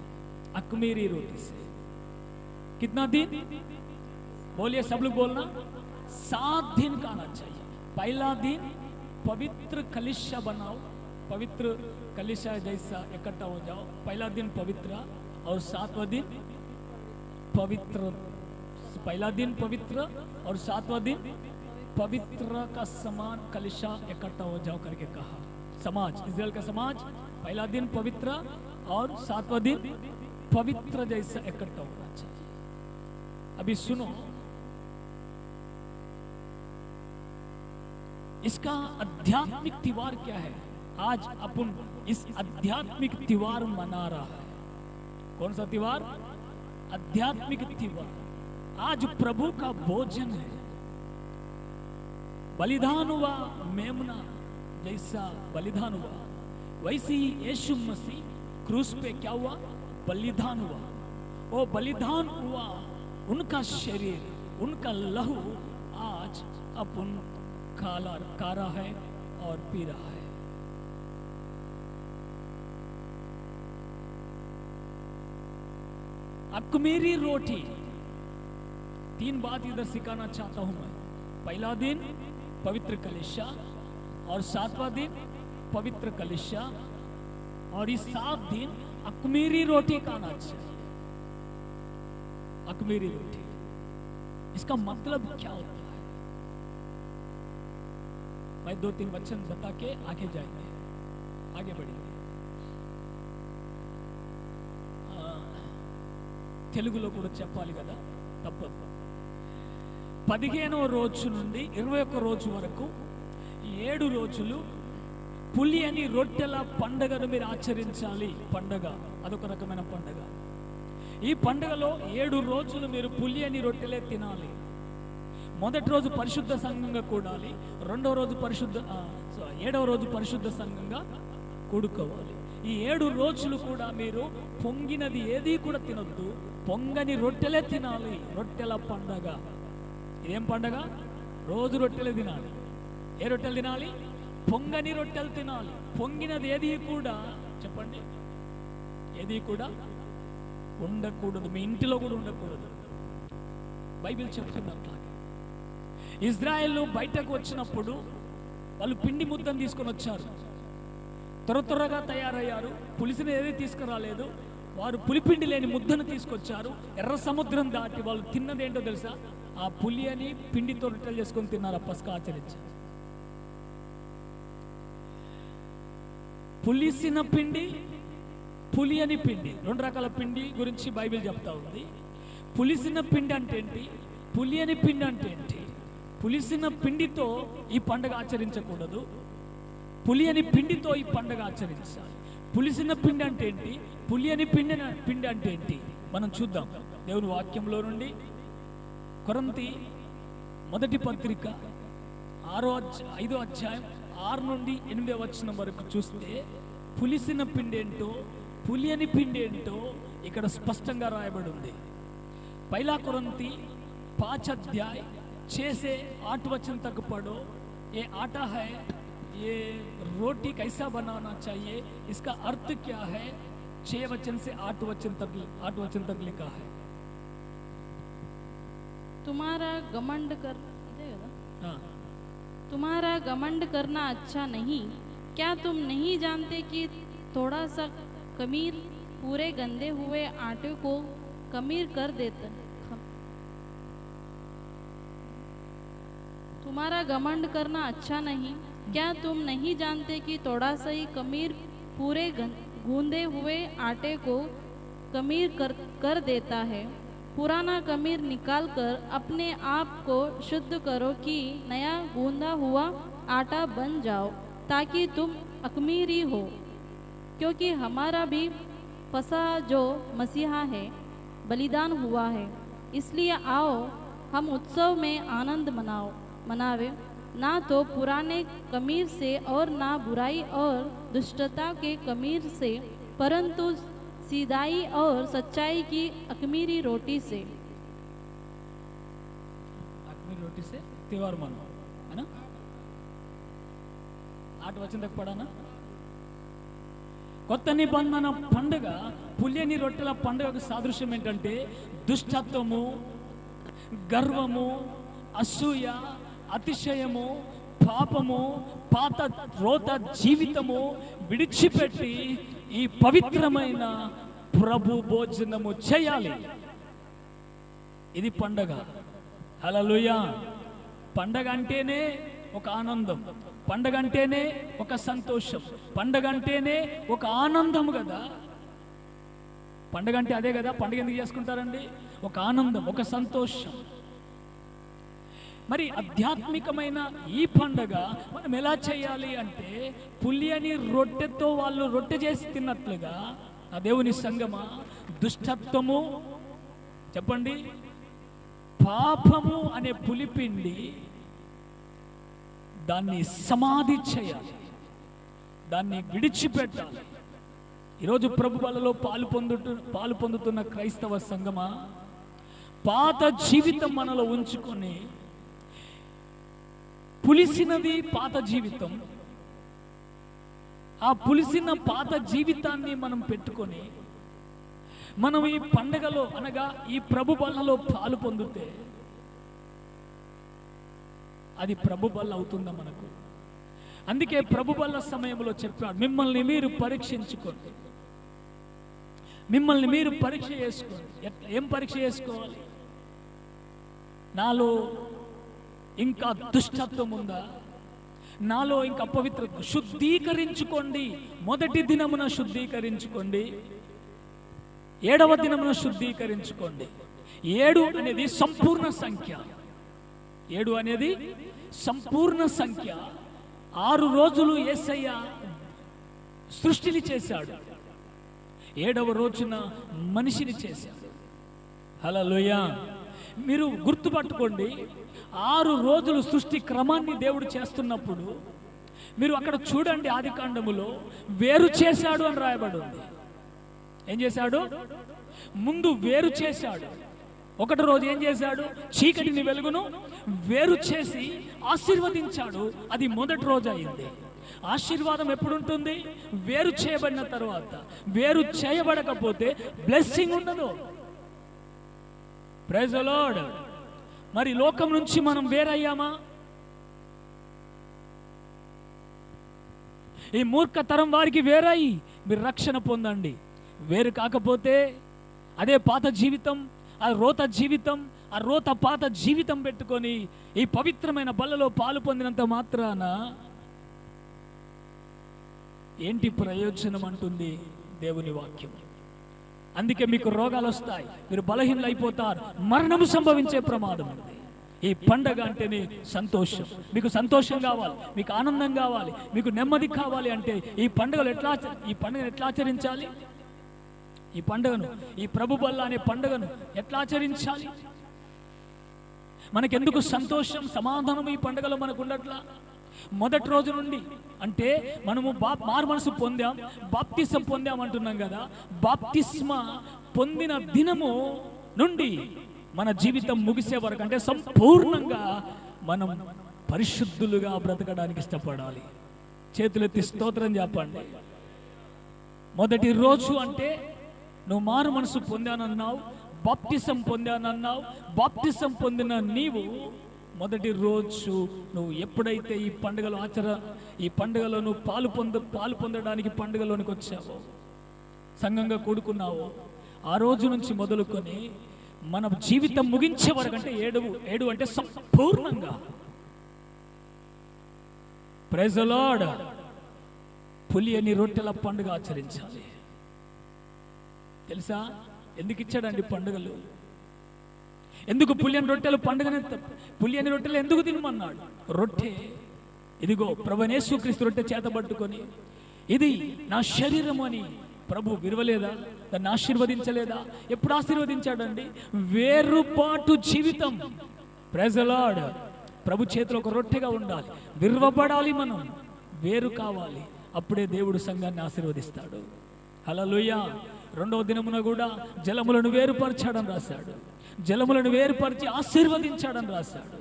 अखमीरी रोटी से कितना दिन? बोलिए, सब लोग बोलना। 7 दिन खाना चाहिए। पहला दिन पवित्र कलिशा बनाओ, पवित्र कलिशा जैसा इकट्ठा हो जाओ। पहला दिन पवित्र और 7वां दिन पवित्र। पहला दिन पवित्र और 7वां दिन पवित्र का समान कलिशा इकट्ठा हो जाओ करके कहा। समाज, इस्राएल का समाज पहला दिन पवित्र और 7वां दिन पवित्र जैसा इकट्ठा होना चाहिए। अभी सुनो, इसका आध्यात्मिक त्योहार क्या है? आज अपन इस आध्यात्मिक त्योहार मना रहा है। कौन सा त्योहार? आध्यात्मिक त्योहार। आज प्रभु का भोजन है। बलिदान हुआ, मेमना जैसा बलिदान हुआ, वैसे ही यीशु मसीह क्रूस पे क्या हुआ? बलिदान हुआ। वो बलिदान हुआ, उनका शरीर, उनका लहू आज अपन खा रहा है और पी रहा है। अखमीरी रोटी। 3 बात इधर सिखाना चाहता हूं मैं। पहला दिन पवित्र कलिशा और 7वां दिन पवित्र कलिशा और इस 7 दिन अखमीरी रोटी खाना चाहिए। अखमीरी रोटी, इसका मतलब क्या होता है? मैं 2-3 वचन बता के आगे जाएंगे, आगे बढ़ेंगे। తెలుగులో కూడా చెప్పాలి కదా, తప్పదు. 15వ రోజు నుండి 21వ రోజు వరకు 7 రోజులు పులి అని రొట్టెల పండగను మీరు ఆచరించాలి. పండగ అదొక రకమైన పండగ. ఈ పండగలో 7 రోజులు మీరు పులి అని రొట్టెలే తినాలి. మొదటి రోజు పరిశుద్ధ సంఘంగా కూడాలి, 7వ రోజు పరిశుద్ధ సంఘంగా కూడుకోవాలి. ఈ 7 రోజులు కూడా మీరు పొంగినది ఏది కూడా తినొద్దు, పొంగని రొట్టెలే తినాలి. రొట్టెల పండగ. ఇదేం పండగ? రోజు రొట్టెలే తినాలి. ఏ రొట్టెలు తినాలి? పొంగని రొట్టెలు తినాలి. పొంగినది ఏది కూడా చెప్పండి, ఏది కూడా ఉండకూడదు. మీ ఇంటిలో కూడా ఉండకూడదు. బైబిల్ చెప్తున్నట్లా ఇజ్రాయెల్ బయటకు వచ్చినప్పుడు వాళ్ళు పిండి ముద్దను తీసుకొని వచ్చారు. త్వరగా తయారయ్యారు. పులిసిన ఏది తీసుకురాలేదు. వారు పులిపిండి లేని ముద్దను తీసుకొచ్చారు. ఎర్ర సముద్రం దాటి వాళ్ళు తిన్నదేంటో తెలుసా? ఆ పులి అని పిండితో రొట్టెలు చేసుకొని తిన్నారు. పస్కా ఆచరించారు. పులిసిన పిండి, పులి అని పిండి, రెండు రకాల పిండి గురించి బైబిల్ చెప్తా ఉంది. పులిసిన పిండి అంటే ఏంటి, పులి అని పిండి అంటే ఏంటి? పులిసిన పిండితో ఈ పండుగ ఆచరించకూడదు. పులి అని పిండితో ఈ పండుగ ఆచరించాలి. పులిసిన పిండి అంటే ఏంటి, పులి అని పిండి అంటే ఏంటి మనం చూద్దాం దేవుని వాక్యంలో నుండి. కొరింథీ మొదటి పత్రిక 5వ అధ్యాయం 6 నుండి 8వ వచనం వరకు చూస్తే పులిసిన పిండి ఏంటో, పులి అని పిండి ఏంటో ఇక్కడ స్పష్టంగా రాయబడి ఉంది. पहला कुरिन्थी 5 अध्याय 6 से 8 वचन तक पढ़ो. ये आटा है, ये रोटी कैसा बनाना चाहिए, इसका अर्थ क्या है? 6 वचन से 8 वचन तक लिखा है. तुम्हारा घमंड कर हाँ. तुम्हारा घमंड करना अच्छा नहीं. क्या तुम नहीं जानते कि थोड़ा सा खमीर पूरे गंदे हुए आटे को खमीर कर देता. तुम्हारा घमंड करना अच्छा नहीं. क्या तुम नहीं जानते कि थोड़ा सा ही खमीर पूरे गूंदे हुए आटे को खमीर कर देता है. पुराना खमीर निकालकर अपने आप को शुद्ध करो कि नया गूंदा हुआ आटा बन जाओ, ताकि तुम अखमीरी हो. क्योंकि हमारा भी फसह जो मसीहा है बलिदान हुआ है. इसलिए आओ हम उत्सव में आनंद मनावे, ना तो पुराने खमीर से और ना बुराई और दुष्टता के खमीर से, परंतु सीधाई और सच्चाई की अखमीरी रोटी से. अखमीरी रोटी से त्योहार मनाओ, है ना. 8 वचन तक पढ़ा ना. కొత్త నిబంధన పండుగ పులియని రొట్టెల పండుగకు సాదృశ్యం ఏంటంటే దుష్టత్వము, గర్వము, అసూయ, అతిశయము, పాపము, పాత రోత జీవితము విడిచిపెట్టి ఈ పవిత్రమైన ప్రభు భోజనము చేయాలి. ఇది పండగ. హల్లెలూయా. పండగ అంటేనే ఒక ఆనందం, పండగ అంటేనే ఒక సంతోషం, పండగ అంటేనే ఒక ఆనందం కదా. పండగ అంటే అదే కదా. పండగ ఎందుకు చేసుకుంటారండి? ఒక ఆనందం, ఒక సంతోషం. మరి ఆధ్యాత్మికమైన ఈ పండగ మనం ఎలా చేయాలి అంటే పులియని రొట్టెతో వాళ్ళు రొట్టె చేసి తిన్నట్లుగా ఆ దేవుని సంగమా దుష్టత్వము చెప్పండి, పాపము అనే పులిపిండి దాన్ని సమాధి చేయాలి, దాన్ని విడిచిపెట్టాలి. ఈరోజు ప్రభు బలలో పాలు పొందుతున్న క్రైస్తవ సంగమా పాత జీవితం మనలో ఉంచుకొని, పులిసినది పాత జీవితం, ఆ పులిసిన పాత జీవితాన్ని మనం పెట్టుకొని మనం ఈ పండగలో అనగా ఈ ప్రభు బలలో పాలు పొందితే అది ప్రభు బల్ల అవుతుందా మనకు? అందుకే ప్రభు బల్ల సమయంలో చెప్పాడు, మిమ్మల్ని మీరు పరీక్షించుకోండి, మిమ్మల్ని మీరు పరీక్ష చేసుకోండి. ఏం పరీక్ష చేసుకోవాలి? నాలో ఇంకా దుష్టత్వం ఉందా, నాలో ఇంకా అపవిత్రత, శుద్ధీకరించుకోండి. మొదటి దినమున శుద్ధీకరించుకోండి, 7వ దినమున శుద్ధీకరించుకోండి. 7 అనేది సంపూర్ణ సంఖ్య. 7 అనేది సంపూర్ణ సంఖ్య. 6 రోజులు యేసయ్య సృష్టిని చేశాడు, 7వ రోజున మనిషిని చేశాడు. హల్లెలూయా. మీరు గుర్తుపట్టుకోండి, 6 రోజులు సృష్టి క్రమాన్ని దేవుడు చేస్తున్నప్పుడు మీరు అక్కడ చూడండి, ఆదికాండములో వేరు చేశాడు అని రాయబడి ఉంది. ఏం చేశాడు? ముందు వేరు చేశాడు. ఒకటి రోజు ఏం చేశాడు? చీకటిని వెలుగును వేరు చేసి ఆశీర్వదించాడు. అది మొదటి రోజు అయింది. ఆశీర్వాదం ఎప్పుడు ఉంటుంది? వేరు చేయబడిన తర్వాత. వేరు చేయబడకపోతే బ్లెస్సింగ్ ఉండదు. Praise the Lord. మరి లోకం నుంచి మనం వేరయ్యామా? ఈ మూర్ఖతరం వారికి వేరై మీరు రక్షణ పొందండి. వేరు కాకపోతే అదే పాత జీవితం, ఆ రోత జీవితం, ఆ రోత పాత జీవితం పెట్టుకొని ఈ పవిత్రమైన బల్లలో పాలు పొందినంత మాత్రాన ఏంటి ప్రయోజనం అంటుంది దేవుని వాక్యం. అందుకే మీకు రోగాలు వస్తాయి, మీరు బలహీనలు అయిపోతారు, మరణము సంభవించే ప్రమాదం ఉంది. ఈ పండగ అంటేనే సంతోషం. మీకు సంతోషం కావాలి, మీకు ఆనందం కావాలి, మీకు నెమ్మది కావాలి అంటే ఈ పండుగను ఎట్లా ఆచరించాలి? ఈ పండుగను, ఈ ప్రభు బల్ల అనే పండుగను ఎట్లా ఆచరించాలి? మనకెందుకు సంతోషం, సమాధానం ఈ పండుగలో మనకు ఉండట్లా? మొదటి రోజు నుండి అంటే మనము మారు మనసు పొందాం, బాప్తిస్మ పొందాం అంటున్నాం కదా. బాప్తిస్మ పొందిన దినము నుండి మన జీవితం ముగిసే వరకు అంటే సంపూర్ణంగా మనం పరిశుద్ధులుగా బ్రతకడానికి ఇష్టపడాలి. చేతులెత్తి స్తోత్రం చెప్పండి. మొదటి రోజు అంటే నువ్వు మారు మనసు పొందానన్నావు, బాప్తిసం పొందానన్నావు. బాప్తిసం పొందిన నీవు మొదటి రోజు నువ్వు ఎప్పుడైతే ఈ పండుగలో నువ్వు పాలు పొందడానికి పండుగలోనికి వచ్చావో, సంఘంగా కూడుకున్నావో, ఆ రోజు నుంచి మొదలుకొని మన జీవితం ముగించే వరకు అంటే ఏడు అంటే సంపూర్ణంగా ప్రైజ్ ది లార్డ్ పులియని రొట్టెల పండుగ ఆచరించాలి. తెలుసా ఎందుకు ఇచ్చాడండి పండుగలు? ఎందుకు పులియని రొట్టెలు పండుగనే? పులియని రొట్టెలు ఎందుకు తినమన్నాడు? రొట్టె ఇదిగో ప్రభువైన యేసుక్రీస్తు రొట్టె చేతబట్టుకొని ఇది నా శరీరం అని ప్రభు విరవలేదా? దాన్ని ఆశీర్వదించలేదా? ఎప్పుడు ఆశీర్వదించాడండి? వేరుపాటు జీవితం. Praise the lord. ప్రభు చేతిలో ఒక రొట్టెగా ఉండాలి, విరవబడాలి, మనం వేరు కావాలి. అప్పుడే దేవుడు సంఘాన్ని ఆశీర్వదిస్తాడు. హల్లెలూయా. రెండవ దినమున కూడా జలములను వేరుపరిచాడని రాశాడు. జలములను వేరుపరిచి ఆశీర్వదించాడని రాశాడు.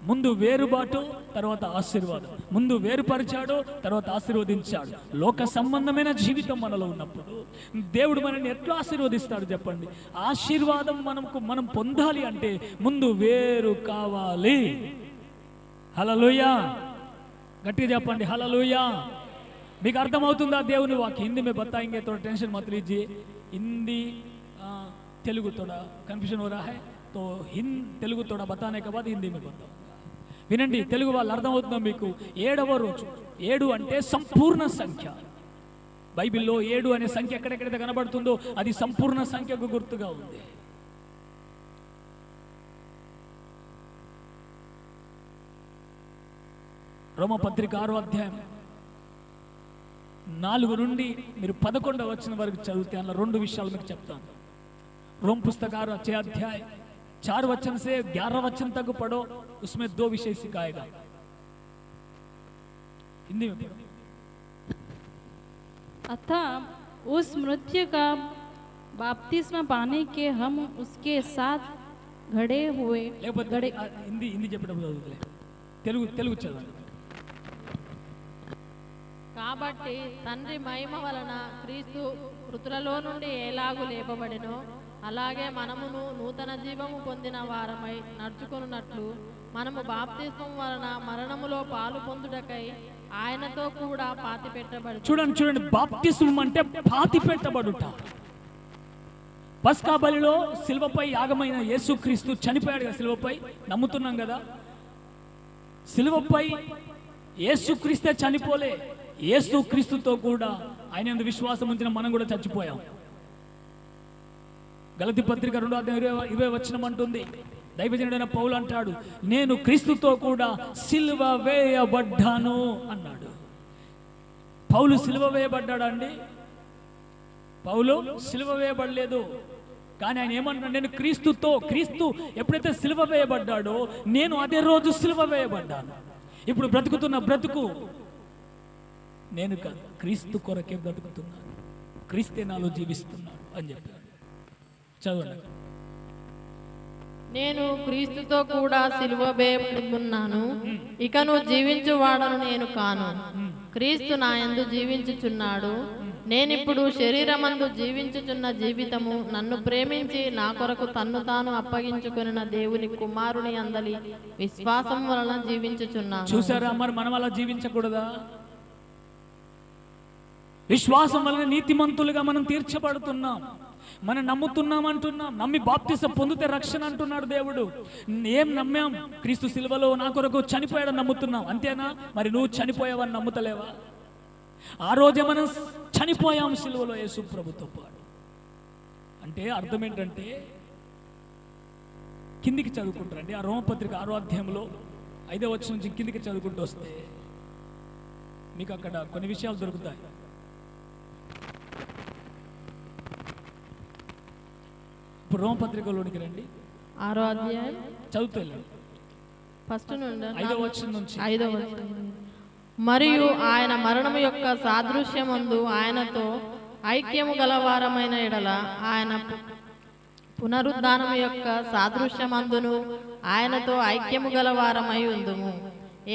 ముందు వేరుబాటు, తర్వాత ఆశీర్వాదం. ముందు వేరుపరిచాడు, తర్వాత ఆశీర్వదించాడు. లోక సంబంధమైన జీవితం మనలో ఉన్నప్పుడు దేవుడు మనల్ని ఎట్లా ఆశీర్వదిస్తాడు చెప్పండి? ఆశీర్వాదం మనం పొందాలి అంటే ముందు వేరు కావాలి. హల్లెలూయా. గట్టిగా చెప్పండి హల్లెలూయా. మీకు అర్థమవుతుందా దేవుని వాక్యం? हिंदी में बताएंगे तो टेंशन मत लीजिए. हिंदी तेलुगु थोड़ा कन्फ्यूजन हो रहा है तो तेलुगु थोड़ा बताने के बाद हिंदी में बताऊंगा. వినండి, తెలుగు వాళ్ళు అర్థమవుతుందా మీకు? 7వ రోజు. 7 అంటే సంపూర్ణ సంఖ్య. బైబిల్లో 7 అనే సంఖ్య ఎక్కడెక్కడైతే కనబడుతుందో అది సంపూర్ణ సంఖ్యకు గుర్తుగా ఉంది. రోమపత్రిక 6వ అధ్యాయం 4 నుండి మీరు 11వ వచనం వరకు చదివితే అందులో 2 విషయాలు మీకు చెప్తాను. रोम पुस्तक 6 अध्याय 4 वचन से 11 वचन तक पढ़ो, उसमें 2 विषय सिखाएगा. हिंदी में पढ़ो. अतः उस मृत्यु का बपतिस्मा पाने के हम उसके साथ घड़े हुए हिंदी చెప్పడం తెలుగు చదవండి. కాబట్టి తండ్రి మహిమ వలన క్రీస్తు మృతులలో నుండి ఎలాగూ లేపబడెనో అలాగే మనమును నూతన జీవము పొందిన వారమై నడుచుకొనున్నట్లు మనము బాప్తిస్మం వలన మరణములో పాలు పొందుటకై ఆయనతో కూడా పాతి పెట్టబడు. చూడండి, బాప్తిస్మం అంటే పాతి పెట్టబడుట. పస్కా బలిలో సిలువపై యాగమైన యేసుక్రీస్తు చనిపోయాడు కదా, సిలువపై నమ్ముతున్నాం కదా. సిలువపై యేసుక్రీస్తే చనిపోలే, యేసుక్రీస్తుతో కూడా ఆయన యందు విశ్వాసం ఉంచిన మనం కూడా చచ్చిపోయాం. గలతీ పత్రిక 2వ అధ్యాయం 20వ వచనం అంటుంది, దైవజనుడైన పౌలు అంటాడు, నేను క్రీస్తుతో కూడా సిలువ వేయబడ్డాను అన్నాడు. పౌలు సిలువ వేయబడ్డాడా అండి? పౌలు సిలువ వేయబడలేదు. కానీ ఆయన ఏమంటున్నాడు? నేను క్రీస్తు ఎప్పుడైతే సిలువ వేయబడ్డాడో నేను అదే రోజు సిలువ వేయబడ్డాను. ఇప్పుడు బ్రతుకుతున్న బ్రతుకు నేను కాదు, క్రీస్తు కొరకే బ్రతుకుతున్నాను, క్రీస్తే నాలో జీవిస్తున్నాడు అని చెప్పాడు. చదవండి. నేను క్రీస్తుతో కూడా సిలువ వేయబడి ఉన్నాను, ఇక నువ్వు జీవించువాడను నేను కాను, క్రీస్తు నా యందు జీవించుచున్నాడు. నేనిప్పుడు శరీరమందు జీవించుచున్న జీవితము నన్ను ప్రేమించి నా కొరకు తన్ను తాను అప్పగించుకొనిన దేవుని కుమారుని అందలి విశ్వాసం వలన జీవించుచున్నాను. చూసారా, మరి మనం అలా జీవించకూడదా? విశ్వాసం వలన నీతిమంతులుగా మనం తీర్చబడుతున్నాం. మనం నమ్ముతున్నాం అంటున్నాం. నమ్మి బాప్తిసం పొందితే రక్షణ అంటున్నాడు దేవుడు. ఏం నమ్మాం? క్రీస్తు సిలువలో నా కొరకు చనిపోయాడని నమ్ముతున్నాం, అంతేనా? మరి నువ్వు చనిపోయావని నమ్ముతలేవా? ఆ రోజే మనం చనిపోయాం సిలువలో యేసు ప్రభుతో పాటు. అంటే అర్థం ఏంటంటే, కిందికి చదువుకుంటారండి. ఆ రోమపత్రిక 6వ అధ్యాయంలో 5వ వచనం నుంచి కిందికి చదువుకుంటూ వస్తే మీకు అక్కడ కొన్ని విషయాలు దొరుకుతాయి. ఇప్పుడు రోమపత్రికలోనికి రండి, 6వ అధ్యాయం చదువుతూ వెళ్ళండి. ఫస్ట్ నుండి 5వ వచనం నుంచి. 5వ వచనం. మరియు ఆయన మరణము యొక్క సాదృశ్యమందు ఆయనతో ఐక్యము గలవారమైన ఎడల ఆయన పునరుద్ధానము యొక్క సాదృశ్యమందును ఆయనతో ఐక్యము గలవారమై ఉందుము.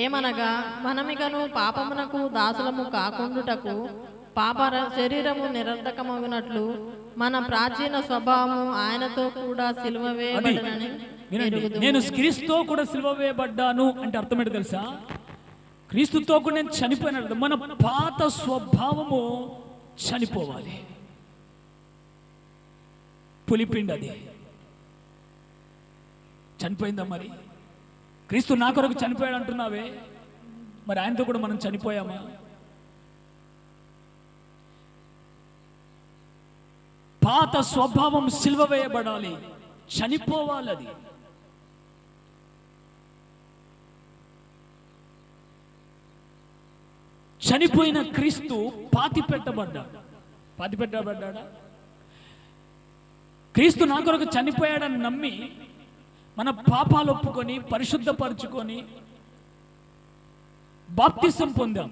ఏమనగా మనమిగను పాపమునకు దాసులము కాకుండుటకు పాప శరీరము నిరర్ధకమగునట్లు మన ప్రాచీన స్వభావము ఆయనతో కూడా సిలువ వేయబడినని వినండి, నేను క్రీస్తుతో కూడా సిలువ వేయబడ్డాను అంటే అర్థం ఏంటో తెలుసా? క్రీస్తుతో కూడా నేను చనిపోయినట్టు మన పాత స్వభావము చనిపోవాలి. పులిపిండి అది చనిపోయిందా? మరి క్రీస్తు నా కొరకు చనిపోయాడు అంటున్నావే, మరి ఆయనతో కూడా మనం చనిపోయామా? పాత స్వభావం సిలువ వేయబడాలి, చనిపోవాలి. అది చనిపోయిన క్రీస్తు పాతి పెట్టబడ్డా? క్రీస్తు నా కొరకు చనిపోయాడని నమ్మి మన పాపాలు ఒప్పుకొని పరిశుద్ధపరచుకొని బాప్తిస్మం పొందాం.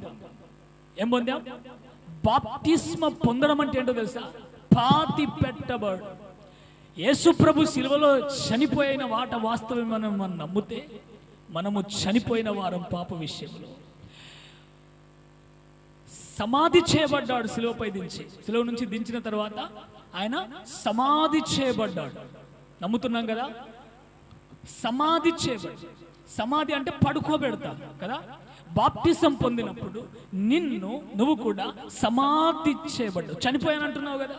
ఏం పొందాం? బాప్తిస్మ పొందడం అంటే ఏంటో తెలుసా? పాతి పెట్టబడు. యేసు ప్రభు సిలువలో చనిపోయిన వాట వాస్తవం మనం నమ్మితే మనము చనిపోయిన వారం పాప విషయంలో. సమాధి చేయబడ్డాడు సిలువపై దించి. సిలువ నుంచి దించిన తర్వాత ఆయన సమాధి చేయబడ్డాడు. నమ్ముతున్నాం కదా? సమాధి చేయబడ్డాడు. సమాధి అంటే పడుకోబెడతాడు కదా. బాప్తిసం పొందినప్పుడు నువ్వు కూడా సమాధి చేయబడ్డావు. చనిపోయానంటున్నావు కదా,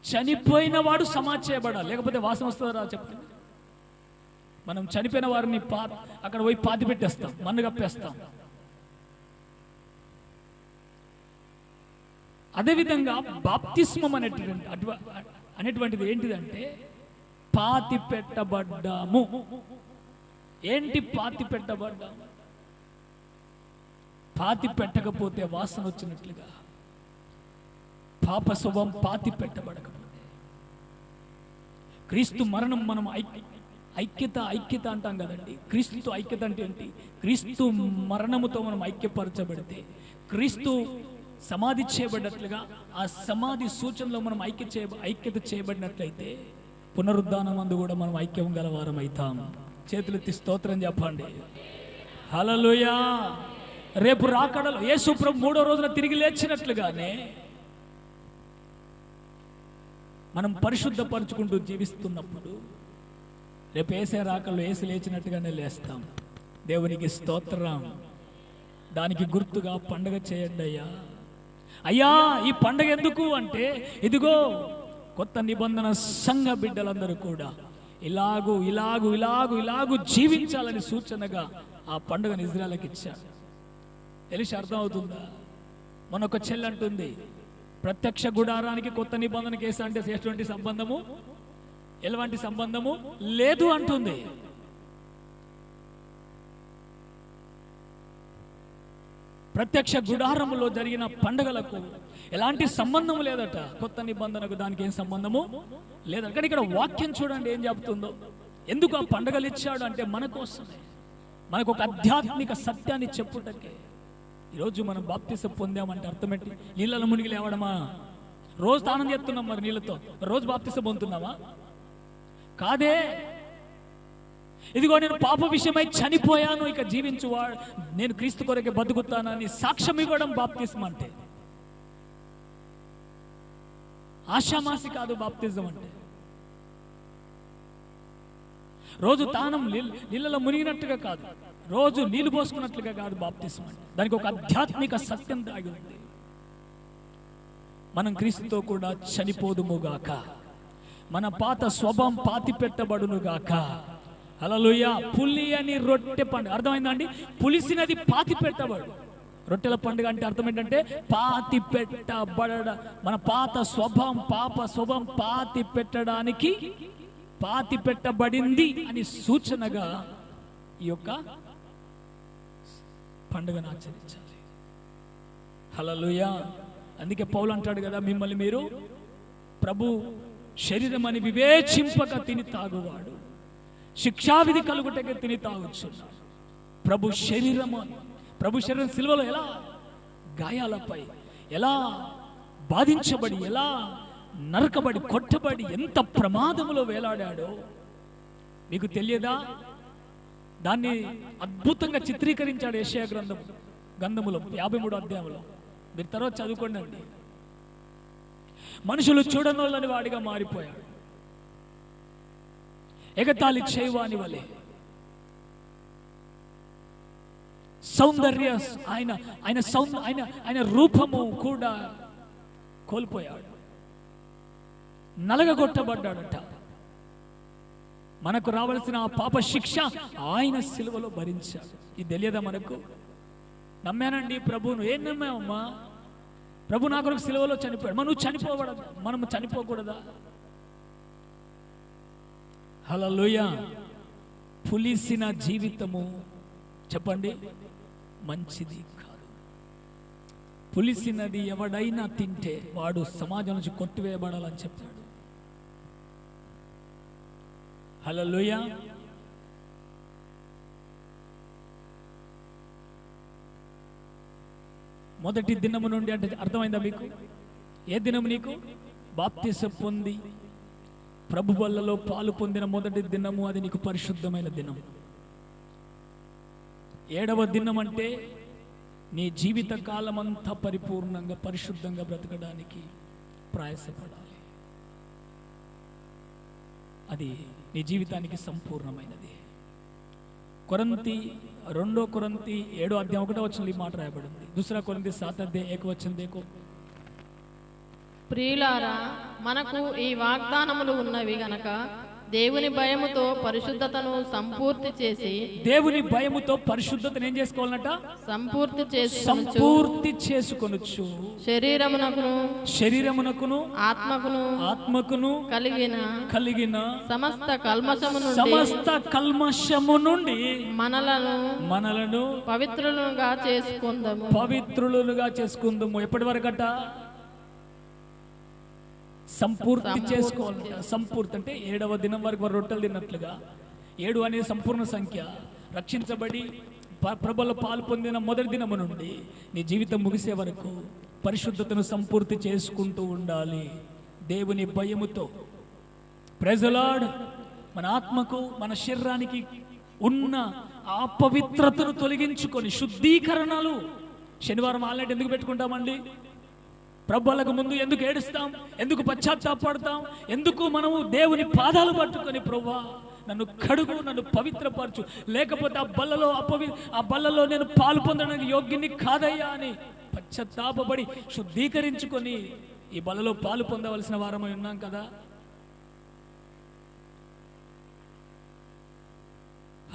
చనిపోయిన వాడు సమాధి చేయబడాలి, లేకపోతే వాసన వస్తుందా చెప్పండి. మనం చనిపోయిన వారిని అక్కడ పోయి పాతి పెట్టేస్తాం, మన్ను కప్పేస్తాం. అదేవిధంగా బాప్తిస్మం అనేటువంటిది ఏంటిదంటే పాతి పెట్టబడ్డాము. ఏంటి పాతి పెట్టబడ్డాము? పాతి పెట్టకపోతే వాసన వచ్చినట్లుగా పాప స్వభావం పాతి పెట్టబడకపోతే, క్రీస్తు మరణం మనం ఐక్యత అంటాం కదండి. క్రీస్తుతో ఐక్యత అంటే ఏంటి? క్రీస్తు మరణముతో మనం ఐక్యపరచబడితే, క్రీస్తు సమాధి చేయబడినట్లుగా ఆ సమాధి సూచనలో మనం ఐక్యత చేయబడినట్లయితే పునరుద్ధానం అందు కూడా మనం ఐక్యం గలవారం అవుతాం. చేతులెత్తి స్తోత్రం చెప్పండి. హల్లెలూయా. రేపు రాకడలో యేసు ప్రభు 3వ రోజున తిరిగి లేచినట్లుగానే మనం పరిశుద్ధపరచుకుంటూ జీవిస్తున్నప్పుడు రేపు యేసే రాకడలో యేసు లేచినట్టుగానే లేస్తాం. దేవునికి స్తోత్రం. దానికి గుర్తుగా పండగ చేయండి అయ్యా. అయ్యా ఈ పండగ ఎందుకు అంటే, ఇదిగో కొత్త నిబంధన సంఘ బిడ్డలందరూ కూడా ఇలాగు జీవించాలని సూచనగా ఆ పండుగను ఇజ్రాయెల్కి ఇచ్చాడు. తెలిసి అర్థం అవుతుందా? మనొక చెల్లి అంటుంది, ప్రత్యక్ష గుడారానికి కొత్త నిబంధనకి వేసా అంటే ఎటువంటి సంబంధము, ఎలాంటి సంబంధము లేదు అంటుంది. ప్రత్యక్ష గుడారములో జరిగిన పండుగలకు ఎలాంటి సంబంధం లేదట. కొత్త నిబంధనకు దానికి ఏం సంబంధము లేదట. కానీ ఇక్కడ వాక్యం చూడండి ఏం చెప్తుందో. ఎందుకు ఆ పండుగలు ఇచ్చాడు అంటే మన కోసమే, మనకు ఒక ఆధ్యాత్మిక సత్యాన్ని చెప్పుటకే. ఈరోజు మనం బాప్తిసం పొందామంటే అర్థం ఏంటి? నీళ్ళలో మునిగి లేవడమా? రోజు స్నానం చేస్తున్నాం, మరి నీళ్ళతో రోజు బాప్తిసం పొందుతున్నావా? కాదే. ఇదిగో నేను పాప విషయమై చనిపోయాను, ఇక జీవించువాడు నేను క్రీస్తు కొరకే బతుకుతానని సాక్ష్యం ఇవ్వడం బాప్తిజం అంటే. ఆషామాసి కాదు బాప్తిజం అంటే. రోజు తానం నీళ్ళలో మునిగినట్టుగా కాదు, రోజు నీళ్లు పోసుకున్నట్లుగా కాదు బాప్తిజం అంటే. దానికి ఒక ఆధ్యాత్మిక సత్యం దాగి ఉంది. మనం క్రీస్తుతో కూడా చనిపోదుముగాక, మన పాత స్వభావం పాతి పెట్టబడునుగాక. హల్లెలూయా. పులి అని రొట్టె పండుగ అర్థమైందండి. పులిసినది పాతి పెట్టబడు. రొట్టెల పండుగ అంటే అర్థం ఏంటంటే పాతి పెట్టబడ, మన పాత స్వభావం పాప స్వభావం పాతి పెట్టడానికి పాతి పెట్టబడింది అని సూచనగా ఈ యొక్క పండుగను ఆచరించాలి. హల్లెలూయా. అందుకే పౌలు అంటాడు కదా, మిమ్మల్ని మీరు ప్రభు శరీరం అని వివేచింపక తిని తాగువాడు శిక్షావిధి కలుగుటకే తిని తాగుచున్నాడు. ప్రభు శరీరం అని, ప్రభు శరీరం సిలువలో ఎలా గాయాలపై ఎలా బాధించబడి, ఎలా నరకబడి, కొట్టబడి, ఎంత ప్రమాదములో వేలాడాడో మీకు తెలియదా? దాన్ని అద్భుతంగా చిత్రీకరించాడు యెషయా గ్రంథములో 53వ అధ్యాయంలో. మీరు తర్వాత చదువుకోండి అండి. మనుషులు చూడనోళ్ళని వాడిగా మారిపోయాడు, ఎగతాళి చేయవాని వలె. సౌందర్య ఆయన రూపము కూడా కోల్పోయాడు, నలగగొట్టబడ్డాడట. మనకు రావాల్సిన ఆ పాప శిక్ష ఆయన సిలువలో భరించాడు. ఇది తెలియదా మనకు? నమ్మానండి ప్రభువును. ఏం నమ్మావమ్మా? ప్రభు నా కొరకు సిలువలో చనిపోయాడు. మనం చనిపోకూడదా? మనం చనిపోకూడదా? హల్లెలూయా. పులిసిన జీవితము చెప్పండి మంచిది కాదు. పులిసినది ఎవడైనా తింటే వాడు సమాజం నుంచి కొట్టివేయబడాలని చెప్పాడు. హల్లెలూయా. మొదటి దినము నుండి అంటే అర్థమైందా మీకు? ఏ దినము నీకు? బాప్తిసం పొంది ప్రభు వల్లలో పాలు పొందిన మొదటి దినము, అది నీకు పరిశుద్ధమైన దినం. 7వ దినం అంటే నీ జీవిత కాలం అంతా పరిపూర్ణంగా పరిశుద్ధంగా బ్రతకడానికి ప్రయాసపడాలి. అది నీ జీవితానికి సంపూర్ణమైనది. 2 కొరింథీ 7వ అధ్యాయం 1వ వచనంలో ఈ మాట రాయబడింది. 2 కొరింథీ 7 అధ్యాయం 1 వచనం దేకో. ప్రియులారా, మనకు ఈ వాగ్దానములు ఉన్నవి గనక దేవుని భయముతో పరిశుద్ధతను సంపూర్తి చేసి, దేవుని భయముతో పరిశుద్ధతను ఏం చేసుకోవాలన్నట? సంపూర్తి చేసుకొనొచ్చు. శరీరమునకును ఆత్మకును కలిగిన సమస్త కల్మషము నుండి మనలను పవిత్రులుగా చేసుకుందాము. ఎప్పటి వరకట? సంపూర్తి చేసుకోవాలంట. సంపూర్తి అంటే 7వ దినం వరకు రొట్టెలు తిన్నట్లుగా. 7 అనేది సంపూర్ణ సంఖ్య. రక్షించబడి ప్రభువులో పాలు పొందిన మొదటి దినము నుండి నీ జీవితం ముగిసే వరకు పరిశుద్ధతను సంపూర్తి చేసుకుంటూ ఉండాలి దేవుని భయముతో. Praise the Lord. మన ఆత్మకు మన శరీరానికి ఉన్న ఆ పవిత్రతను తొలగించుకొని శుద్ధీకరణలు. శనివారం ఆల్రెడీ ఎందుకు పెట్టుకుంటామండి? ప్రభువులకు ముందు ఎందుకు ఏడుస్తాం? ఎందుకు పశ్చాత్తాపడతాం? ఎందుకు మనము దేవుని పాదాలు పట్టుకొని ప్రభువా నన్ను కడుగు, నన్ను పవిత్రపరచు, లేకపోతే ఆ బల్లలో నేను పాలు పొందడానికి యోగ్యుని కాదయ్యా అని పశ్చాత్తాపడి శుద్ధీకరించుకొని ఈ బలలో పాలు పొందవలసిన వారమై ఉన్నాం కదా.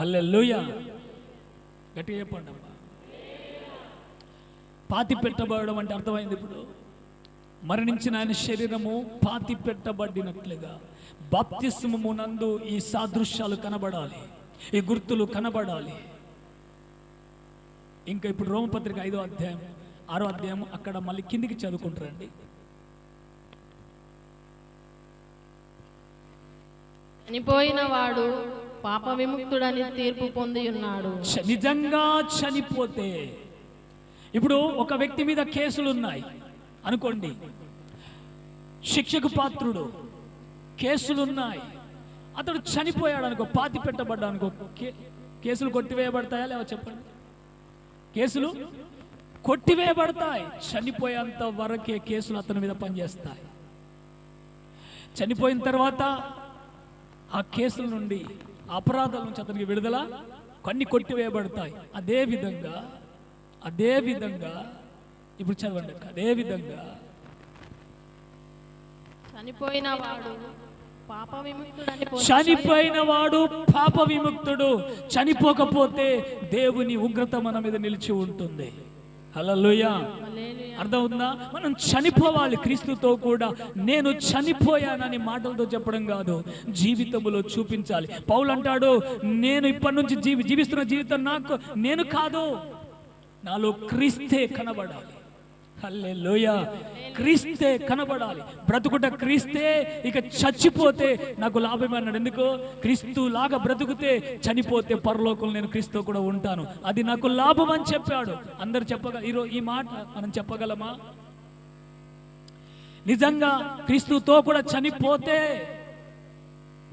హల్లెలూయా. గట్టిగా చెప్పండి అమ్మా. పాతి పెట్టబడడం అంటే అర్థమైంది. ఇప్పుడు మరణించిన ఆయన శరీరము పాతి పెట్టబడినట్లుగా బాప్తిస్మము నందు ఈ సాదృశ్యాలు కనబడాలి, ఈ గుర్తులు కనబడాలి. ఇంకా ఇప్పుడు రోమపత్రిక 5వ అధ్యాయం 6వ అధ్యాయం అక్కడ మళ్ళీ కిందికి చదువుకుంటారండి. చనిపోయిన వాడు పాప విముక్తుడని తీర్పు పొంది ఉన్నాడు. నిజంగా చనిపోతే, ఇప్పుడు ఒక వ్యక్తి మీద కేసులు ఉన్నాయి అనుకోండి, శిక్షకు పాత్రుడు, కేసులున్నాయి, అతడు చనిపోయాడు అనుకో, పాతి పెట్టబడ్డా అనుకో, కేసులు కొట్టివేయబడతాయా లేవో చెప్పండి? కేసులు కొట్టివేయబడతాయి. చనిపోయేంత వరకే కేసులు అతని మీద పనిచేస్తాయి. చనిపోయిన తర్వాత ఆ కేసుల నుండి, అపరాధాల నుంచి అతనికి విడుదల, కొన్ని కొట్టివేయబడతాయి. అదే విధంగా ఇప్పుడు చదవండి. అదే విధంగా చనిపోయిన వాడు పాప విముక్తుడు. చనిపోకపోతే దేవుని ఉగ్రత మన మీద నిలిచి ఉంటుంది. హల్లెలూయా. అర్థమవుతుందా? మనం చనిపోవాలి క్రీస్తుతో కూడా. నేను చనిపోయానని మాటలతో చెప్పడం కాదు, జీవితంలో చూపించాలి. పౌలు అంటాడు, నేను ఇప్పటి నుంచి జీవిస్తున్న జీవితం నాకు నేను కాదు, నాలో క్రీస్తే కనబడాలి. హల్లెలూయా. క్రీస్తే కనబడాలి. బ్రతుకుట క్రీస్తే, ఇక చచ్చిపోతే నాకు లాభం అన్నాడు. ఎందుకు? క్రీస్తు లాగా బ్రతుకుతే చనిపోతే పరలోకంలో నేను క్రీస్తు కూడా ఉంటాను, అది నాకు లాభం అని చెప్పాడు. అందరు ఈరోజు ఈ మాట మనం చెప్పగలమా? నిజంగా క్రీస్తుతో కూడా చనిపోతే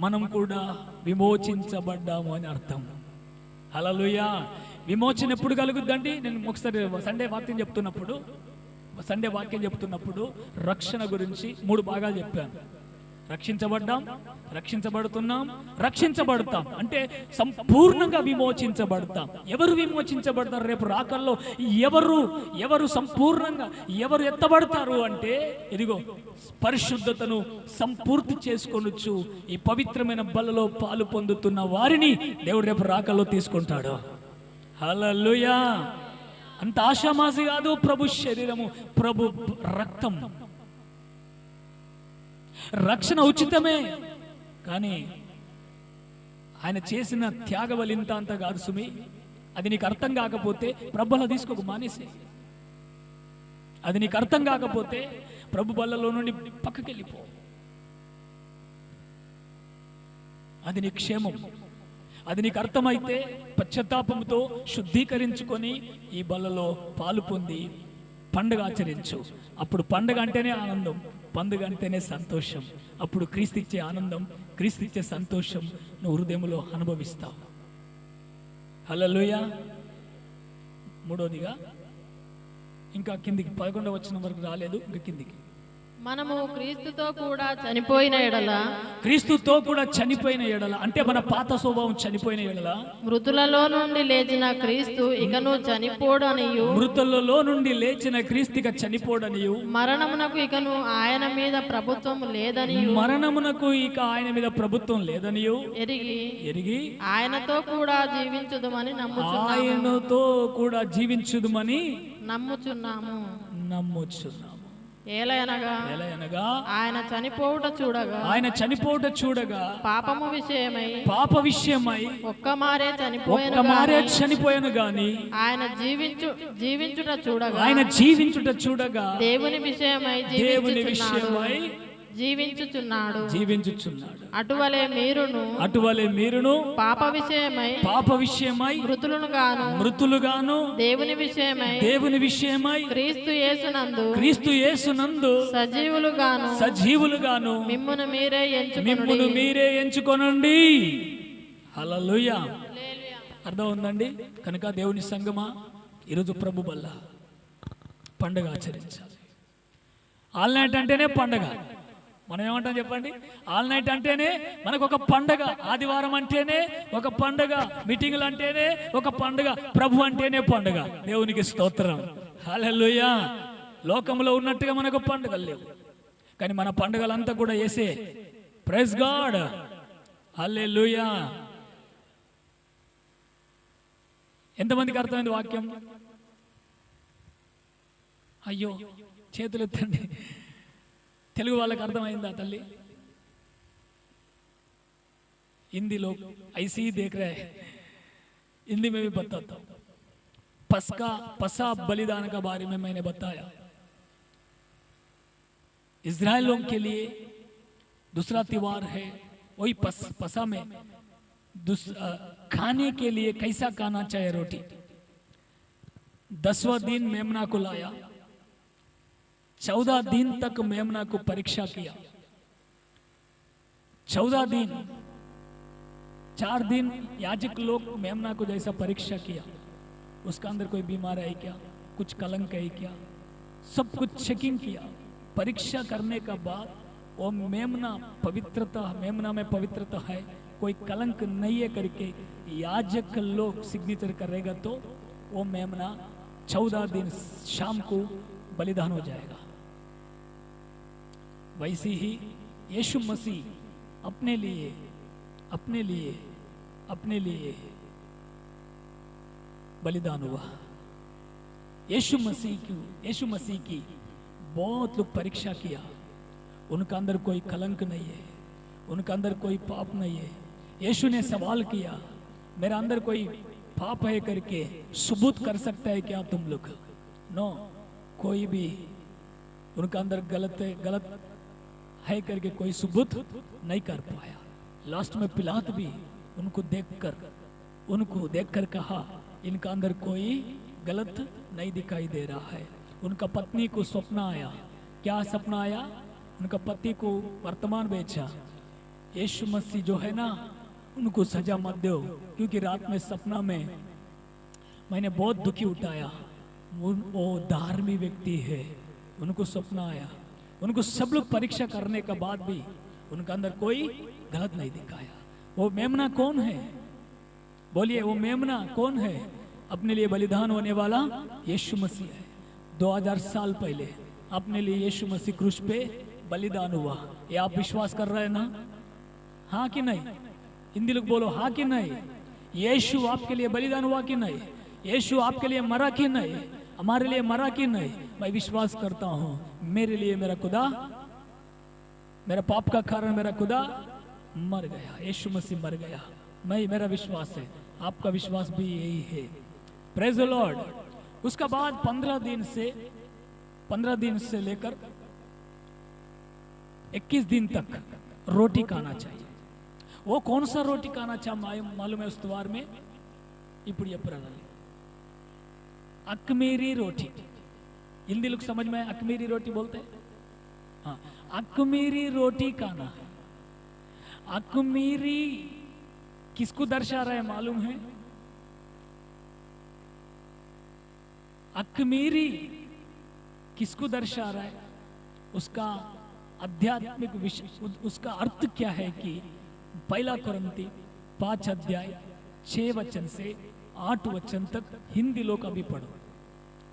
మనం కూడా విమోచించబడ్డాము అని అర్థం. హల్లెలూయా. విమోచన ఎప్పుడు కలుగుద్దండి? నేను ఒకసారి సండే వాక్యం చెప్తున్నప్పుడు రక్షణ గురించి 3 భాగాలు చెప్పాను. రక్షించబడ్డాం, రక్షించబడుతున్నాం, రక్షించబడతాం. అంటే సంపూర్ణంగా విమోచించబడతాం. ఎవరు విమోచించబడతారు? రేపు రాకల్లో ఎవరు సంపూర్ణంగా ఎవరు ఎత్తబడతారు అంటే, ఇదిగో పరిశుద్ధతను సంపూర్తి చేసుకొనొచ్చు ఈ పవిత్రమైన బలలో పాలు పొందుతున్న వారిని దేవుడు రేపు రాకల్లో తీసుకుంటాడు. హల్లెలూయా. అంత ఆషామాసి కాదు. ప్రభు శరీరము, ప్రభు రక్తం. రక్షణ ఉచితమే, కానీ ఆయన చేసిన త్యాగబలి ఇంత అంత కాదు సుమి. అది నీకు అర్థం కాకపోతే ప్రభులో తీసుకోక మానేసే. అది నీకు అర్థం కాకపోతే ప్రభు బల్లలో నుండి పక్కకి వెళ్ళిపో. అది నీ క్షేమం. అది నీకు అర్థమైతే పశ్చాత్తాపంతో శుద్ధీకరించుకొని ఈ బలలో పాలు పొంది పండుగ ఆచరించు. అప్పుడు పండుగ అంటేనే ఆనందం, పండుగ అంటేనే సంతోషం. అప్పుడు క్రీస్తు ఇచ్చే ఆనందం, క్రీస్తు ఇచ్చే సంతోషం నువ్వు హృదయంలో అనుభవిస్తావు. హల్లెలూయా. మూడోదిగా ఇంకా కిందికి 11వ వచనం వరకు రాలేదు, ఇంకా కిందికి. మనము క్రీస్తుతో కూడా చనిపోయిన ఎడల అంటే మన పాత స్వభావం చనిపోయిన ఎడల, మృతులలో నుండి లేచిన క్రీస్తు ఇకను చనిపోడనియు, మరణమునకు ఇకను ఆయన మీద ప్రభుత్వం లేదనియు, ఎరిగి ఆయనతో కూడా జీవించుదుమని నమ్ముచున్నాము. ఏలయనగా ఆయన చనిపోవుట చూడగా పాపము విషయమై ఒక్కమారే చనిపోయాను గాని ఆయన జీవించుట చూడగా దేవుని విషయమై జీవించుచున్నాడు. అటువలే మీరును పాప విషయమై మృతులుగాను దేవుని విషయమై క్రీస్తు యేసునందు సజీవులుగాను మిమ్మును మీరే ఎంచుకొనండి. హల్లెలూయా. అర్థం ఉందండి? కనుక దేవుని సంగమా, ఈరోజు ప్రభు బల్ల పండుగ ఆచరించాలి. ఆల్ నైట్ అంటేనే పండుగ. మనం ఏమంటాం చెప్పండి? ఆల్ నైట్ అంటేనే మనకు ఒక పండగ. ఆదివారం అంటేనే ఒక పండగ, మీటింగులు అంటేనే ఒక పండగ, ప్రభు అంటేనే పండగ. దేవునికి స్తోత్రం. హల్లెలూయా. లోకంలో ఉన్నట్టుగా మనకు పండుగలు లేవు, కానీ మన పండుగలంతా కూడా యేసే. Praise God. హల్లెలూయా. ఎంతమందికి అర్థమైంది వాక్యం? అయ్యో చేతులు ఎత్తండి. తెలుగు వాళ్ళకి అర్థమైందా తల్లి? हिंदी लोग ऐसे ही देख रहे हैं, हिंदी में भी बताता हूँ। पसा बलिदान का बारे में मैंने बताया। इजराइल लोगों के लिए दूसरा त्योहार है, वही पसा में खाने के लिए कैसा खाना चाहिए रोटी। 10वां दिन मेमना को लाया, 14 दिन तक मेमना को परीक्षा किया। 14 दिन 4 दिन याजक लोग मेमना को जैसा परीक्षा किया, उसका अंदर कोई बीमार है क्या, कुछ कलंक है क्या, सब कुछ चेकिंग किया। परीक्षा करने का बाद वो मेमना में पवित्रता है, कोई कलंक नहीं है करके याजक लोग सिग्नेचर करेगा तो वो मेमना 14 दिन शाम को बलिदान हो जाएगा। वैसे ही यीशु मसीह अपने लिए बलिदान हुआ। यीशु मसीह की बहुत लोग परीक्षा किया, उनका अंदर कोई कलंक नहीं है, उनका अंदर कोई पाप नहीं है। यीशु ने सवाल किया, मेरा अंदर कोई पाप है करके सबूत कर सकता है क्या तुम लोग? नो, कोई भी उनका अंदर गलत है करके कोई सबूत नहीं कर पाया। लास्ट में पिलात भी उनको देखकर कहा, इनका अंदर कोई गलत नहीं दिखाई दे रहा है। उनका पत्नी को सपना आया, क्या सपना आया? उनका पति को वर्तमान बेचा। यीशु मसीह जो है ना, उनको सजा मत दो, क्योंकि रात में सपना में मैंने बहुत दुखी उठाया, वो धार्मिक व्यक्ति है। उनको सपना आया, उनको सब लोग परीक्षा करने के बाद भी उनका अंदर कोई गलत नहीं दिखाया। वो मेमना कौन है? बोलिए, वो मेमना कौन है? अपने लिए बलिदान होने वाला यीशु मसीह है। 2000 साल पहले अपने लिए यीशु मसीह क्रूस पे बलिदान हुआ। ये आप विश्वास कर रहे हैं ना? हाँ कि नहीं? हिंदी लोग बोलो हाँ कि नहीं? यीशु आपके लिए बलिदान हुआ कि नहीं? यीशु आपके लिए मरा कि नहीं? हमारे लिए मरा कि नहीं? मैं विश्वास करता हूँ, मेरे लिए मेरा खुदा, मेरा पाप का कारण मेरा खुदा मर गया, यीशु मसीह मर गया। मेरा विश्वास है, आपका विश्वास भी यही है। Praise the Lord. उसका बाद 15 दिन से लेकर 21 दिन तक रोटी खाना चाहिए। वो कौन सा रोटी खाना चाहिए मालूम है? उस त्योहार में अकमीरी रोटी। हिंदी लोग समझ में अकमीरी रोटी बोलते हैं। हाँ, अकमीरी रोटी खाना है। अकमीरी किसको दर्शा रहा है मालूम है? अकमीरी किसको दर्शा रहा है? उसका आध्यात्मिक विषय, उसका अर्थ क्या है कि 1 कुरिन्ती 5 अध्याय 6 वचन से 8 वचन तक हिंदी लोग अभी पढ़ो।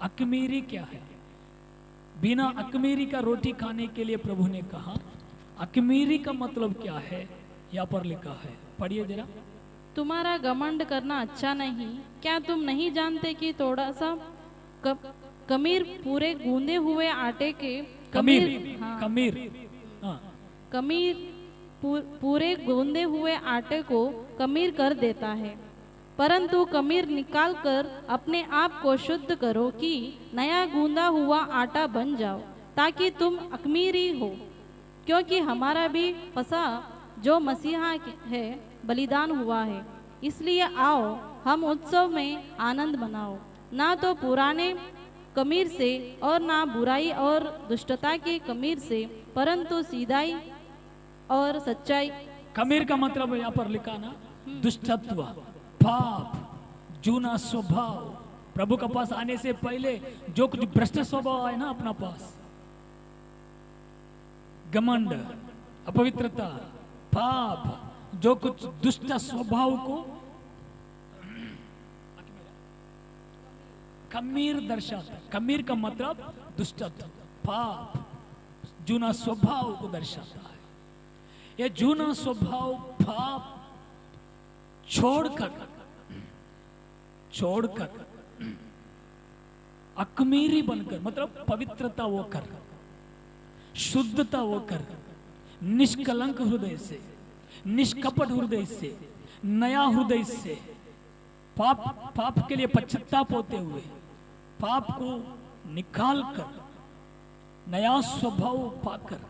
अकमीरी क्या है? बिना अकमीरी का रोटी खाने के लिए प्रभु ने कहा। अकमीरी का मतलब क्या है? यहाँ पर लिखा है, पढ़िए जरा। तुम्हारा घमंड करना अच्छा नहीं। क्या तुम नहीं जानते कि थोड़ा सा कमीर पूरे गूंदे हुए आटे के कमीर पूरे गूंदे हुए आटे को कमीर कर देता है। परंतु कमीर निकालकर अपने आप को शुद्ध करो कि नया गूंदा हुआ आटा बन जाओ, ताकि तुम अकमीरी हो। क्योंकि हमारा भी फसह जो मसीहा है बलिदान हुआ है। इसलिए आओ हम उत्सव में आनंद मनाओ, ना तो पुराने कमीर से और ना बुराई और दुष्टता के कमीर से, परंतु सीधाई और सच्चाई। कमीर का मतलब यहाँ पर लिखा ना, दुष्टत्व, पाप, जूना स्वभाव। प्रभु के पास आने से पहले जो कुछ भ्रष्ट स्वभाव है ना अपना पास, घमंड, अपवित्रता, पाप, जो कुछ दुष्ट स्वभाव को कमीर दर्शाता है। कमीर का मतलब दुष्टत्व, पाप, जूना स्वभाव को दर्शाता है। ये जूना स्वभाव, पाप छोड़कर अकमीरी बनकर, मतलब पवित्रता होकर, शुद्धता होकर, निष्कलंक हृदय से, निष्कपट हृदय से, नया हृदय से, पाप के लिए पश्चाताप होते हुए, पाप को निकाल कर, नया स्वभाव पाकर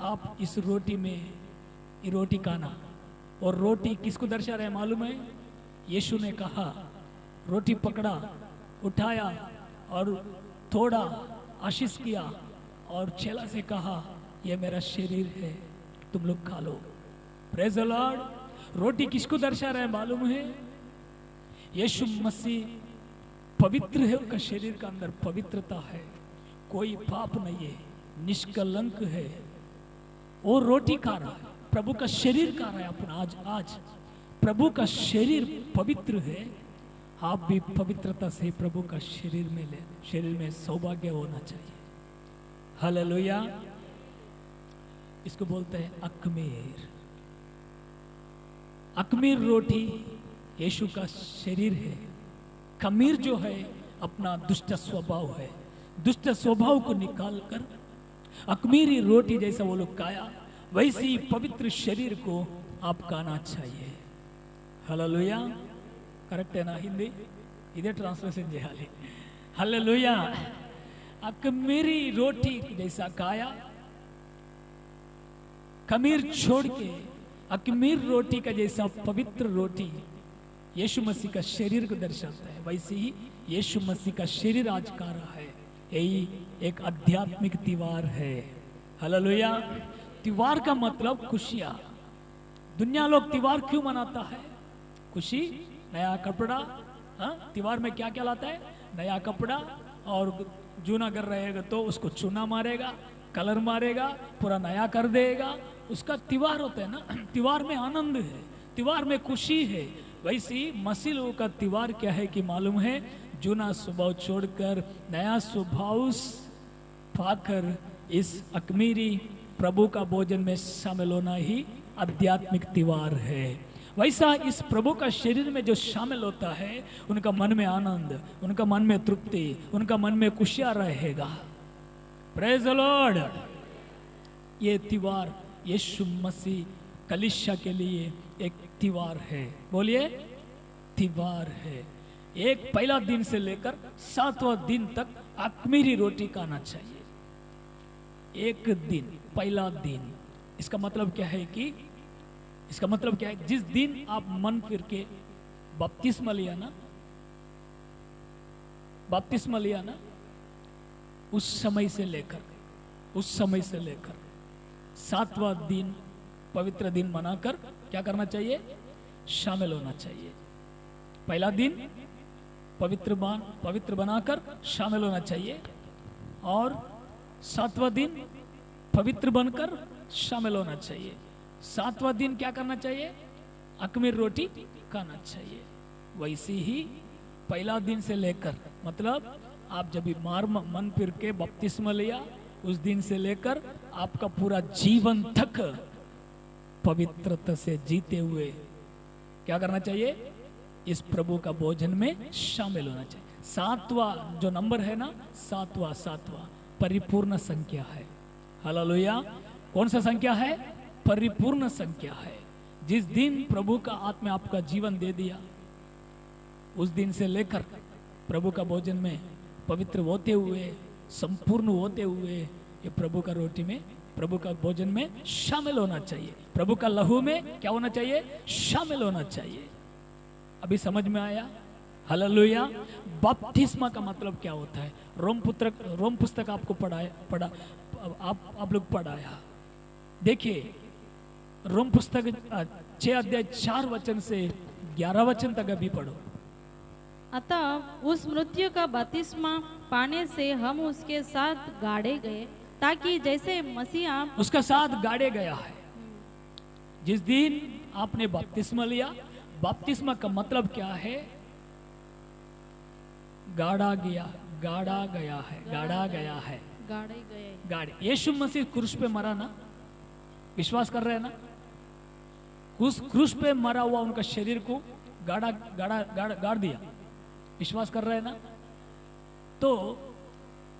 आप इस रोटी में ये रोटी खाना। और रोटी किसको दर्शा रहा है मालूम है? यीशु ने कहा, रोटी पकड़ा, उठाया और थोड़ा आशीष किया और चेला से कहा, यह मेरा शरीर है, तुम लोग खा लो। Praise the Lord. रोटी किसको दर्शा रहा है मालूम है? यीशु मसीह पवित्र है, उनका शरीर का अंदर पवित्रता है, कोई पाप नहीं है, निष्कलंक है। और रोटी खा रहा है, प्रभु का शरीर खा रहा है अपना। आज प्रभु का शरीर पवित्र है, आप भी पवित्रता से प्रभु का शरीर में ले, शरीर में सौभाग्य होना चाहिए। हालेलुया। इसको बोलते हैं अकमीर। अकमीर रोटी यीशु का शरीर है। खमीर जो है अपना दुष्ट स्वभाव है, दुष्ट स्वभाव को निकालकर अकमीरी रोटी जैसा वो लोग खाया, वैसे ही पवित्र शरीर को आप खाना चाहिए। हालेलुया। करेक्ट है ना हिंदी? इधर ट्रांसलेशन చేయాలి। हालेलुया। अकमीरी रोटी जैसा खाया, खमीर छोड़ के अकमीर रोटी का जैसा पवित्र रोटी यीशु मसीह का शरीर को दर्शाता है, वैसे ही यीशु मसीह का शरीर आज खा रहा है। यही एक आध्यात्मिक त्योहार है। हालेलुया। त्योहार का मतलब खुशियां। दुनिया लोग त्योहार क्यों मनाता है? खुशी, नया कपड़ा। त्योहार में क्या क्या लाता है? नया कपड़ा, और जूना घर रहेगा तो उसको चूना मारेगा, कलर मारेगा, पूरा नया कर देगा, उसका त्योहार होता है ना। त्योहार में आनंद है, त्योहार में खुशी है। वैसे ही मसीह लोगों का त्योहार क्या है कि मालूम है? जूना स्वभाव छोड़कर नया स्वभाव पाकर इस अकमीरी प्रभु का भोजन में शामिल होना ही आध्यात्मिक त्योहार है। वैसा इस प्रभु का शरीर में जो शामिल होता है, उनका मन में आनंद, उनका मन में तृप्ति, उनका मन में खुशियां रहेगा। Praise the Lord. ये त्योहार यीशु मसीह कलीसिया के लिए एक त्योहार है। बोलिए, त्योहार है। एक पहला दिन से लेकर 7वां दिन तक अकमीरी रोटी खाना चाहिए। एक दिन, पहला दिन। इसका मतलब क्या है कि इसका मतलब क्या है? जिस दिन आप मन फिर के बपतिस्मा लिया ना, बपतिस्मा लिया ना, उस समय से लेकर 7वां दिन पवित्र दिन मनाकर क्या करना चाहिए? शामिल होना चाहिए। पहला दिन पवित्र बनाकर शामिल होना चाहिए, और 7वां दिन पवित्र बनकर शामिल होना चाहिए। 7वां दिन क्या करना चाहिए? अकमीर रोटी खाना चाहिए। वैसे ही पहला दिन से लेकर, मतलब आप जब भी मन फिर के बपतिस्मा लिया, उस दिन से लेकर आपका पूरा जीवन तक पवित्रता से जीते हुए क्या करना चाहिए? इस प्रभु का भोजन में शामिल होना चाहिए। 7वां जो नंबर है ना, 7वां परिपूर्ण संख्या है। हालेलुया। कौन सा संख्या है? परिपूर्ण संख्या है। जिस दिन प्रभु का आत्मा आपका जीवन दे दिया, उस दिन से लेकर प्रभु का भोजन में पवित्र होते हुए, संपूर्ण होते हुए, ये प्रभु का रोटी में, प्रभु का भोजन में शामिल होना चाहिए। प्रभु का लहू में क्या होना चाहिए? शामिल होना चाहिए। अभी समझ में आया? हालेलुया। बपतिस्मा का मतलब क्या होता है? रोम पुस्तक आपको पढ़ा आप लोग पढ़ाया। देखिए, रोम पुस्तक 6 अध्याय 4 वचन से 11 वचन तक अभी पढ़ो। अतः उस मृत्यु का बपतिस्मा पाने से हम उसके साथ गाड़े गए, ताकि जैसे मसीह उसका साथ गाड़े गया है। जिस दिन आपने बपतिस्मा लिया, बपतिस्मा का मतलब क्या है? गाड़ा गया है। गाड़े गए। यीशु मसीह क्रूस पे मरा ना, विश्वास कर रहे हैं ना? क्रूस पे मरा हुआ उनका शरीर को गाड़ दिया, विश्वास कर रहे हैं ना? तो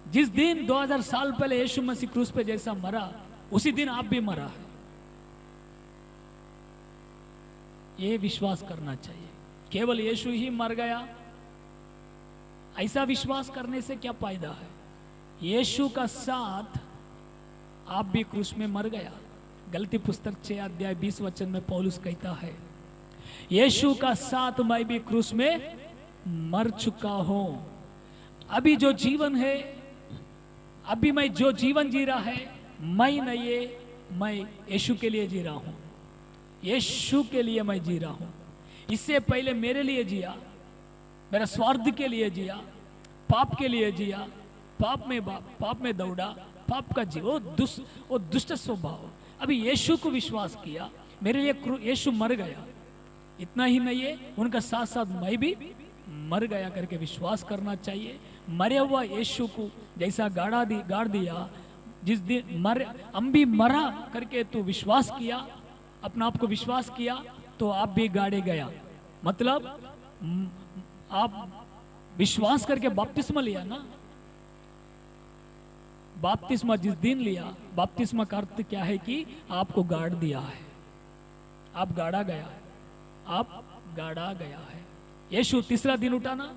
जिस दिन 2000 साल पहले यीशु मसीह क्रूस पे जैसा मरा, उसी दिन आप भी मरा है। ये विश्वास करना चाहिए। केवल यीशु ही मर गया, ऐसा विश्वास करने से क्या फायदा है? यीशु का साथ आप भी क्रूस में मर गया। गलती पुस्तक 6 अध्याय 20 वचन में पौलुस कहता है, यीशु का साथ मैं भी क्रूस में मर चुका हूं। अभी जो जीवन है, अभी मैं जो जीवन जी रहा है, मैं नहीं है, मैं यीशु के लिए जी रहा हूं। यीशु के लिए मैं जी रहा हूं। इससे पहले मेरे लिए जिया, मेरा स्वार्थ के लिए जिया, पाप के लिए जिया, पाप में दौड़ा, पाप का जीव, वो दुष्ट स्वभाव। अभी यीशु को विश्वास किया, मेरे लिए यीशु मर गया। इतना ही नहीं है, उनका साथ साथ मैं भी मर गया करके विश्वास करना चाहिए। मरे हुआ यीशु को जैसा गाड़ दिया, जिस दिन हम भी मरा करके तू विश्वास किया, अपना आप को विश्वास किया, तो आप भी गाड़े गया। मतलब आप विश्वास करके बपतिस्मा लिया ना, बपतिस्मा जिस दिन लिया, बपतिस्मा का अर्थ क्या है कि आपको गाड़ दिया है, आप गाड़ा गया है, आप गाड़ा गया है। यीशु तीसरा दिन उठा ना,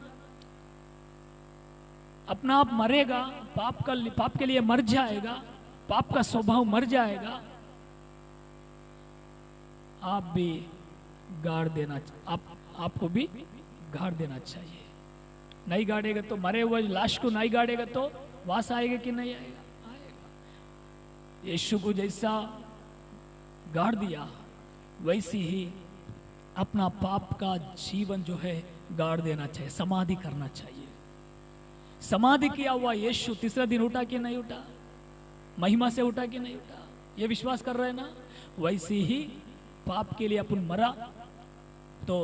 अपना आप मरेगा, पाप के लिए मर जाएगा, पाप का स्वभाव मर जाएगा, आप भी गाड़ देना, आपको भी गाड़ देना चाहिए। नहीं गाड़ेगा तो, मरे हुए लाश को नहीं गाड़ेगा तो वास आएगा कि नहीं आएगा? आएगा। यीशु को जैसा गाड़ दिया वैसी ही अपना पाप का जीवन जो है गाड़ देना चाहिए, समाधि करना चाहिए। समाधि किया हुआ यीशु तीसरा दिन उठा कि नहीं उठा? महिमा से उठा कि नहीं उठा? ये विश्वास कर रहे हैं ना? वैसे ही पाप के लिए अपन मरा तो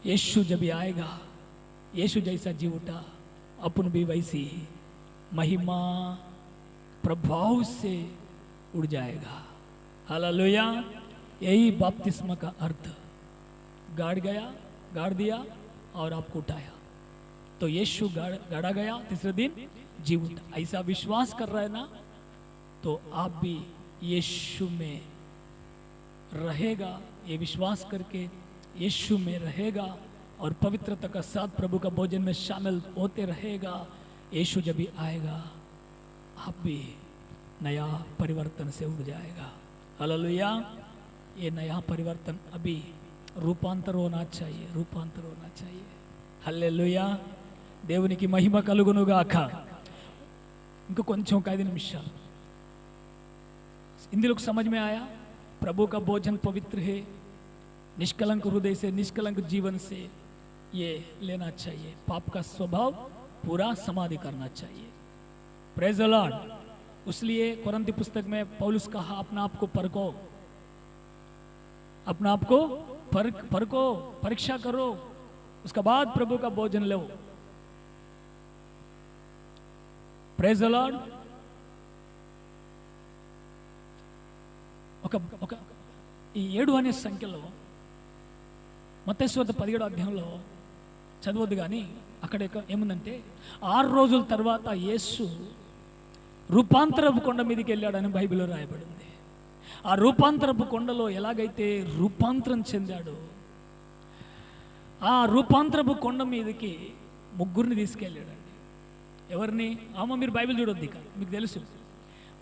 यीशु जब आएगा, यीशु जैसा जी उठा, अपन भी वैसी ही महिमा प्रभाव से उड़ जाएगा। हालेलुया। यही बपतिस्मा का अर्थ, गाड़ दिया और आपको उठाया, तो यीशु गाड़ा गया, तीसरे दिन जी उठा। ऐसा विश्वास कर रहा है ना, तो आप भी यीशु में रहेगा। ये विश्वास करके यीशु में रहेगा और पवित्रता का साथ प्रभु का भोजन में शामिल होते रहेगा। यीशु जब भी आएगा, आप भी नया परिवर्तन से उड़ जाएगा। हालेलुया। ये नया परिवर्तन अभी रूपांतर होना चाहिए, रूपांतर होना चाहिए। హల్లెలూయా. దేవునికి మహిమ కలుగును గాక. ఇంకో కొంచెం ఒక 5 నిమిషాలు. इन दिनों को समझ में आया, प्रभु का भोजन पवित्र है, निष्कलंक हृदय से, निष्कलंक जीवन से ये लेना चाहिए। पाप का स्वभाव पूरा समाधि करना चाहिए। Praise the Lord. इसलिए कोरिन्थी पुस्तक में पौलुस कहा, अपना आप को परखो, अपना आप को परखो, परीक्षा करो, उसके बाद प्रभु का भोजन लो। Praise the Lord. ఒక ఈ 7 అనే సంఖ్యలో మత్తయి సువార్త 17వ అధ్యాయంలో చదవద్దు, కానీ అక్కడ ఏముందంటే 6 రోజుల తర్వాత యేసు రూపాంతరపు కొండ మీదకి వెళ్ళాడని బైబిల్లో రాయబడింది. ఆ రూపాంతరపు కొండలో ఎలాగైతే రూపాంతరం చెందాడో, ఆ రూపాంతరపు కొండ మీదకి ముగ్గురిని తీసుకెళ్ళాడండి. ఎవరిని? మీరు బైబిల్ చూడొద్దు, ఇక మీకు తెలుసు.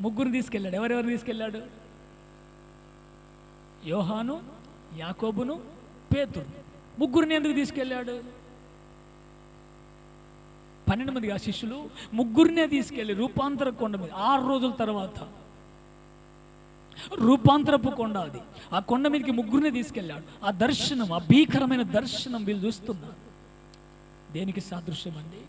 ముగ్గురిని తీసుకెళ్ళాడు. ఎవరెవరిని తీసుకెళ్ళాడు? యోహాను, యాకోబును, పేతురు. ముగ్గురిని ఎందుకు తీసుకెళ్ళాడు? 12 మంది శిష్యులు ముగ్గురినే తీసుకెళ్ళి రూపాంతర కొండ మీద 6 రోజుల తర్వాత, రూపాంతరపు కొండ అది, ఆ కొండ మీదకి ముగ్గురినే తీసుకెళ్ళాడు. ఆ దర్శనం, ఆ భీకరమైన దర్శనం వీళ్ళు చూస్తున్నారు. దేనికి సాదృశ్యం అండి?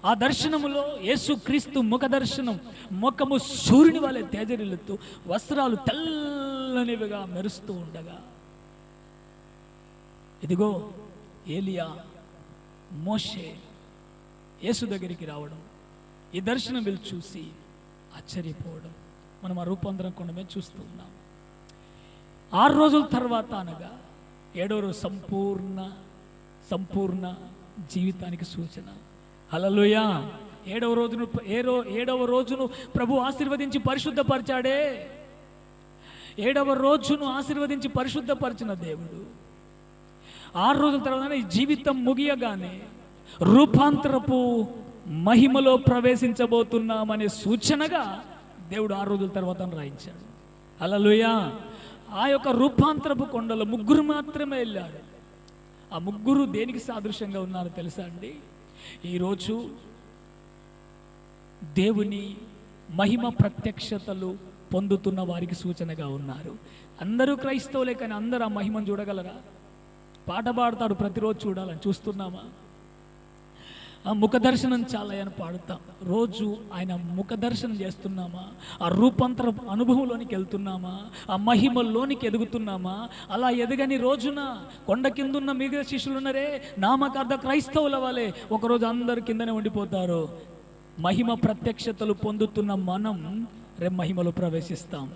ఆ దర్శనములో యేసుక్రీస్తు ముఖ దర్శనం, ముఖము సూర్యుని వలె తేజరిల్లుతూ, వస్త్రాలు తెల్లనివిగా మెరుస్తూ ఉండగా, ఇదిగో ఏలియా, మోషే యేసు దగ్గరికి రావడం, ఈ దర్శనం వీళ్ళు చూసి ఆశ్చర్యపోవడం మనం ఆ రూపాంతరం కొండ మీద చూస్తూ ఉన్నాం. 6 రోజుల తర్వాత అనగా 7వ రోజు సంపూర్ణ జీవితానికి సూచన. హల్లెలూయా. 7వ రోజును ప్రభు ఆశీర్వదించి పరిశుద్ధపరిచాడే. 7వ రోజును ఆశీర్వదించి పరిశుద్ధపరిచిన దేవుడు 6 రోజుల తర్వాత ఈ జీవితం ముగియగానే రూపాంతరపు మహిమలో ప్రవేశించబోతున్నామనే సూచనగా దేవుడు 6 రోజుల తర్వాత రాయించాడు. హల్లెలూయా. ఆ యొక్క రూపాంతరపు కొండలో ముగ్గురు మాత్రమే వెళ్ళారు. ఆ ముగ్గురు దేనికి సాదృశ్యంగా ఉన్నారో తెలుసా అండి? ఈరోజు దేవుని మహిమ ప్రత్యక్షతలు పొందుతున్న వారికి సూచనగా ఉన్నారు. అందరూ క్రైస్తవులే, కానీ అందరూ ఆ మహిమను చూడగలరా? పాట పాడతాడు, ప్రతిరోజు చూడాలని చూస్తున్నామా? ఆ ముఖ దర్శనం చాలా అని పాడుతాం, రోజు ఆయన ముఖ దర్శనం చేస్తున్నామా? ఆ రూపాంతర అనుభవంలోనికి వెళ్తున్నామా? ఆ మహిమల్లోనికి ఎదుగుతున్నామా? అలా ఎదగని రోజున కొండ కిందున్న మిగతా శిష్యులు ఉన్నారే, నామకార్థ క్రైస్తవుల వాళ్ళే ఒకరోజు అందరు కిందనే ఉండిపోతారు. మహిమ ప్రత్యక్షతలు పొందుతున్న మనం రేపు మహిమలో ప్రవేశిస్తాం.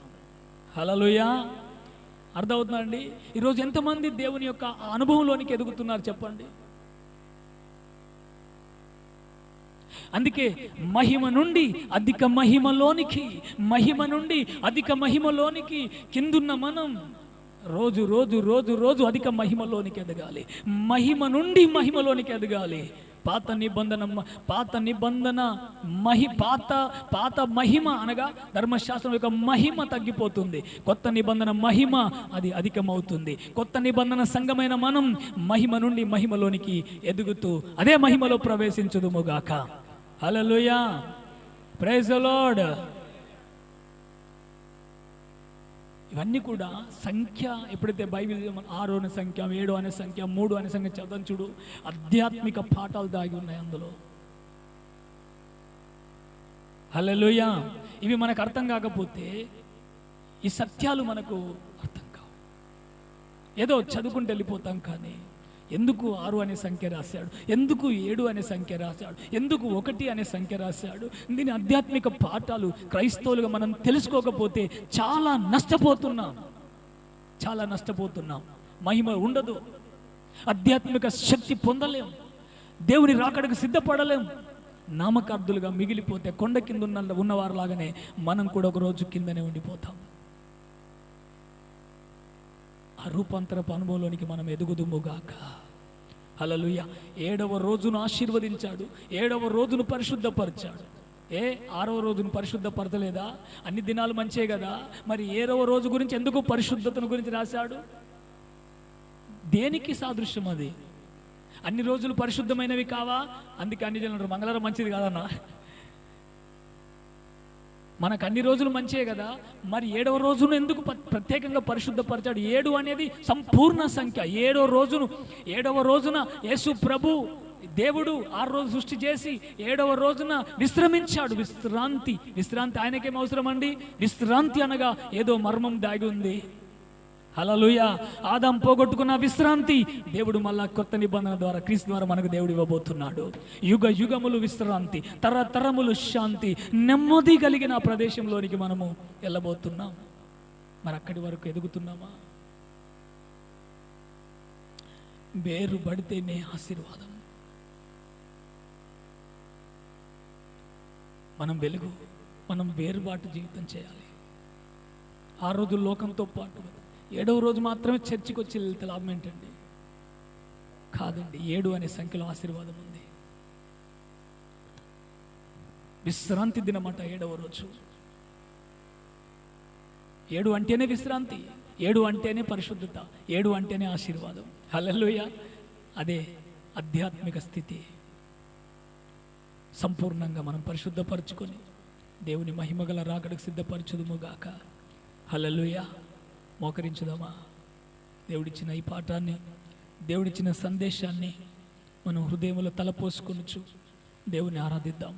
హల్లెలూయా. అర్థమవుతుందండి? ఈరోజు ఎంతమంది దేవుని యొక్క అనుభవంలోనికి ఎదుగుతున్నారు చెప్పండి? అందుకే మహిమ నుండి అధిక మహిమలోనికి, మహిమ నుండి అధిక మహిమలోనికి కిందున్న మనం రోజు రోజు రోజు రోజు అధిక మహిమలోనికి ఎదగాలి. మహిమ నుండి మహిమలోనికి ఎదగాలి. పాత నిబంధన పాత మహిమ అనగా ధర్మశాస్త్రం యొక్క మహిమ తగ్గిపోతుంది. కొత్త నిబంధన మహిమ అది అధికమవుతుంది. కొత్త నిబంధన సంఘమైన మనం మహిమ నుండి మహిమలోనికి ఎదుగుతూ అదే మహిమలో ప్రవేశించుదుముగాక. హల్లెలూయా. Praise the Lord. ఇవన్నీ కూడా సంఖ్య ఎప్పుడైతే బైబిల్ 6 అనే సంఖ్య, 7 అనే సంఖ్య, 3 అనే సంఖ్య చదవని చూడు, ఆధ్యాత్మిక పాఠాలు దాగి ఉన్నాయి అందులో. హల్లెలూయా. ఇవి మనకు అర్థం కాకపోతే ఈ సత్యాలు మనకు అర్థం కావు. ఏదో చదువుకుంటూ వెళ్ళిపోతాం, కానీ ఎందుకు 6 అనే సంఖ్య రాశాడు, ఎందుకు 7 అనే సంఖ్య రాశాడు, ఎందుకు 1 అనే సంఖ్య రాశాడు, దీని ఆధ్యాత్మిక పాఠాలు క్రైస్తవులుగా మనం తెలుసుకోకపోతే చాలా నష్టపోతున్నాం. మహిమ ఉండదు, ఆధ్యాత్మిక శక్తి పొందలేం, దేవుని రాకడకు సిద్ధపడలేం. నామకార్థులుగా మిగిలిపోతే కొండ కింద ఉన్నవారులాగానే మనం కూడా ఒకరోజు కిందనే ఉండిపోతాం. ఆ రూపాంతరపు అనుభవంలోనికి మనం ఎదుగుదుముగాక. హల్లెలూయా. 7వ రోజును ఆశీర్వదించాడు, 7వ రోజును పరిశుద్ధపరిచాడు. 6వ రోజును పరిశుద్ధపరచలేదా? అన్ని దినాలు మంచే కదా, మరి 7వ రోజు గురించి ఎందుకు పరిశుద్ధతను గురించి రాశాడు? దేనికి సాదృశ్యం అది? అన్ని రోజులు పరిశుద్ధమైనవి కావా? అందుకే అన్ని జనులు మంగళవారం మంచిది కాదన్నా. మనకు అన్ని రోజులు మంచే కదా, మరి 7వ రోజును ఎందుకు ప్రత్యేకంగా పరిశుద్ధపరిచాడు? 7 అనేది సంపూర్ణ సంఖ్య. 7వ రోజున యేసు ప్రభు దేవుడు 6 రోజు సృష్టి చేసి 7వ రోజున విశ్రమించాడు. విశ్రాంతి ఆయనకేం అవసరం అండి? విశ్రాంతి అనగా ఏదో మర్మం దాగి ఉంది. హల్లెలూయా. ఆదాం పోగొట్టుకున్న విశ్రాంతి దేవుడు మళ్ళా కొత్త నిబంధన ద్వారా క్రీస్తు ద్వారా మనకు దేవుడు ఇవ్వబోతున్నాడు. యుగ యుగములు విశ్రాంతి, తరతరములు శాంతి, నెమ్మది కలిగిన ప్రదేశంలోనికి మనము వెళ్ళబోతున్నాం. మరి అక్కడి వరకు ఎదుగుతున్నామా? వేరు పడితేనే ఆశీర్వాదం. మనం వెలుగు, మనం వేరుబాటు జీవితం చేయాలి. 6 రోజులు లోకంతో పాటు, 7వ రోజు మాత్రమే చర్చికి వచ్చి వెళ్తే లాభం ఏంటండి? కాదండి, 7 అనే సంఖ్యలో ఆశీర్వాదం ఉంది. విశ్రాంతి దినమాట 7వ రోజు. 7 అంటేనే విశ్రాంతి, 7 అంటేనే పరిశుద్ధత, 7 అంటేనే ఆశీర్వాదం. హల్లెలూయా. అదే ఆధ్యాత్మిక స్థితి. సంపూర్ణంగా మనం పరిశుద్ధపరచుకొని దేవుని మహిమగల రాకడకు సిద్ధపరచుదుముగాక. హల్లెలూయా. మోకరించుదామా? దేవుడిచ్చిన ఈ పాఠాన్ని, దేవుడిచ్చిన సందేశాన్ని మనం హృదయంలో తలపోసుకొనుచు దేవుని ఆరాధిద్దాం.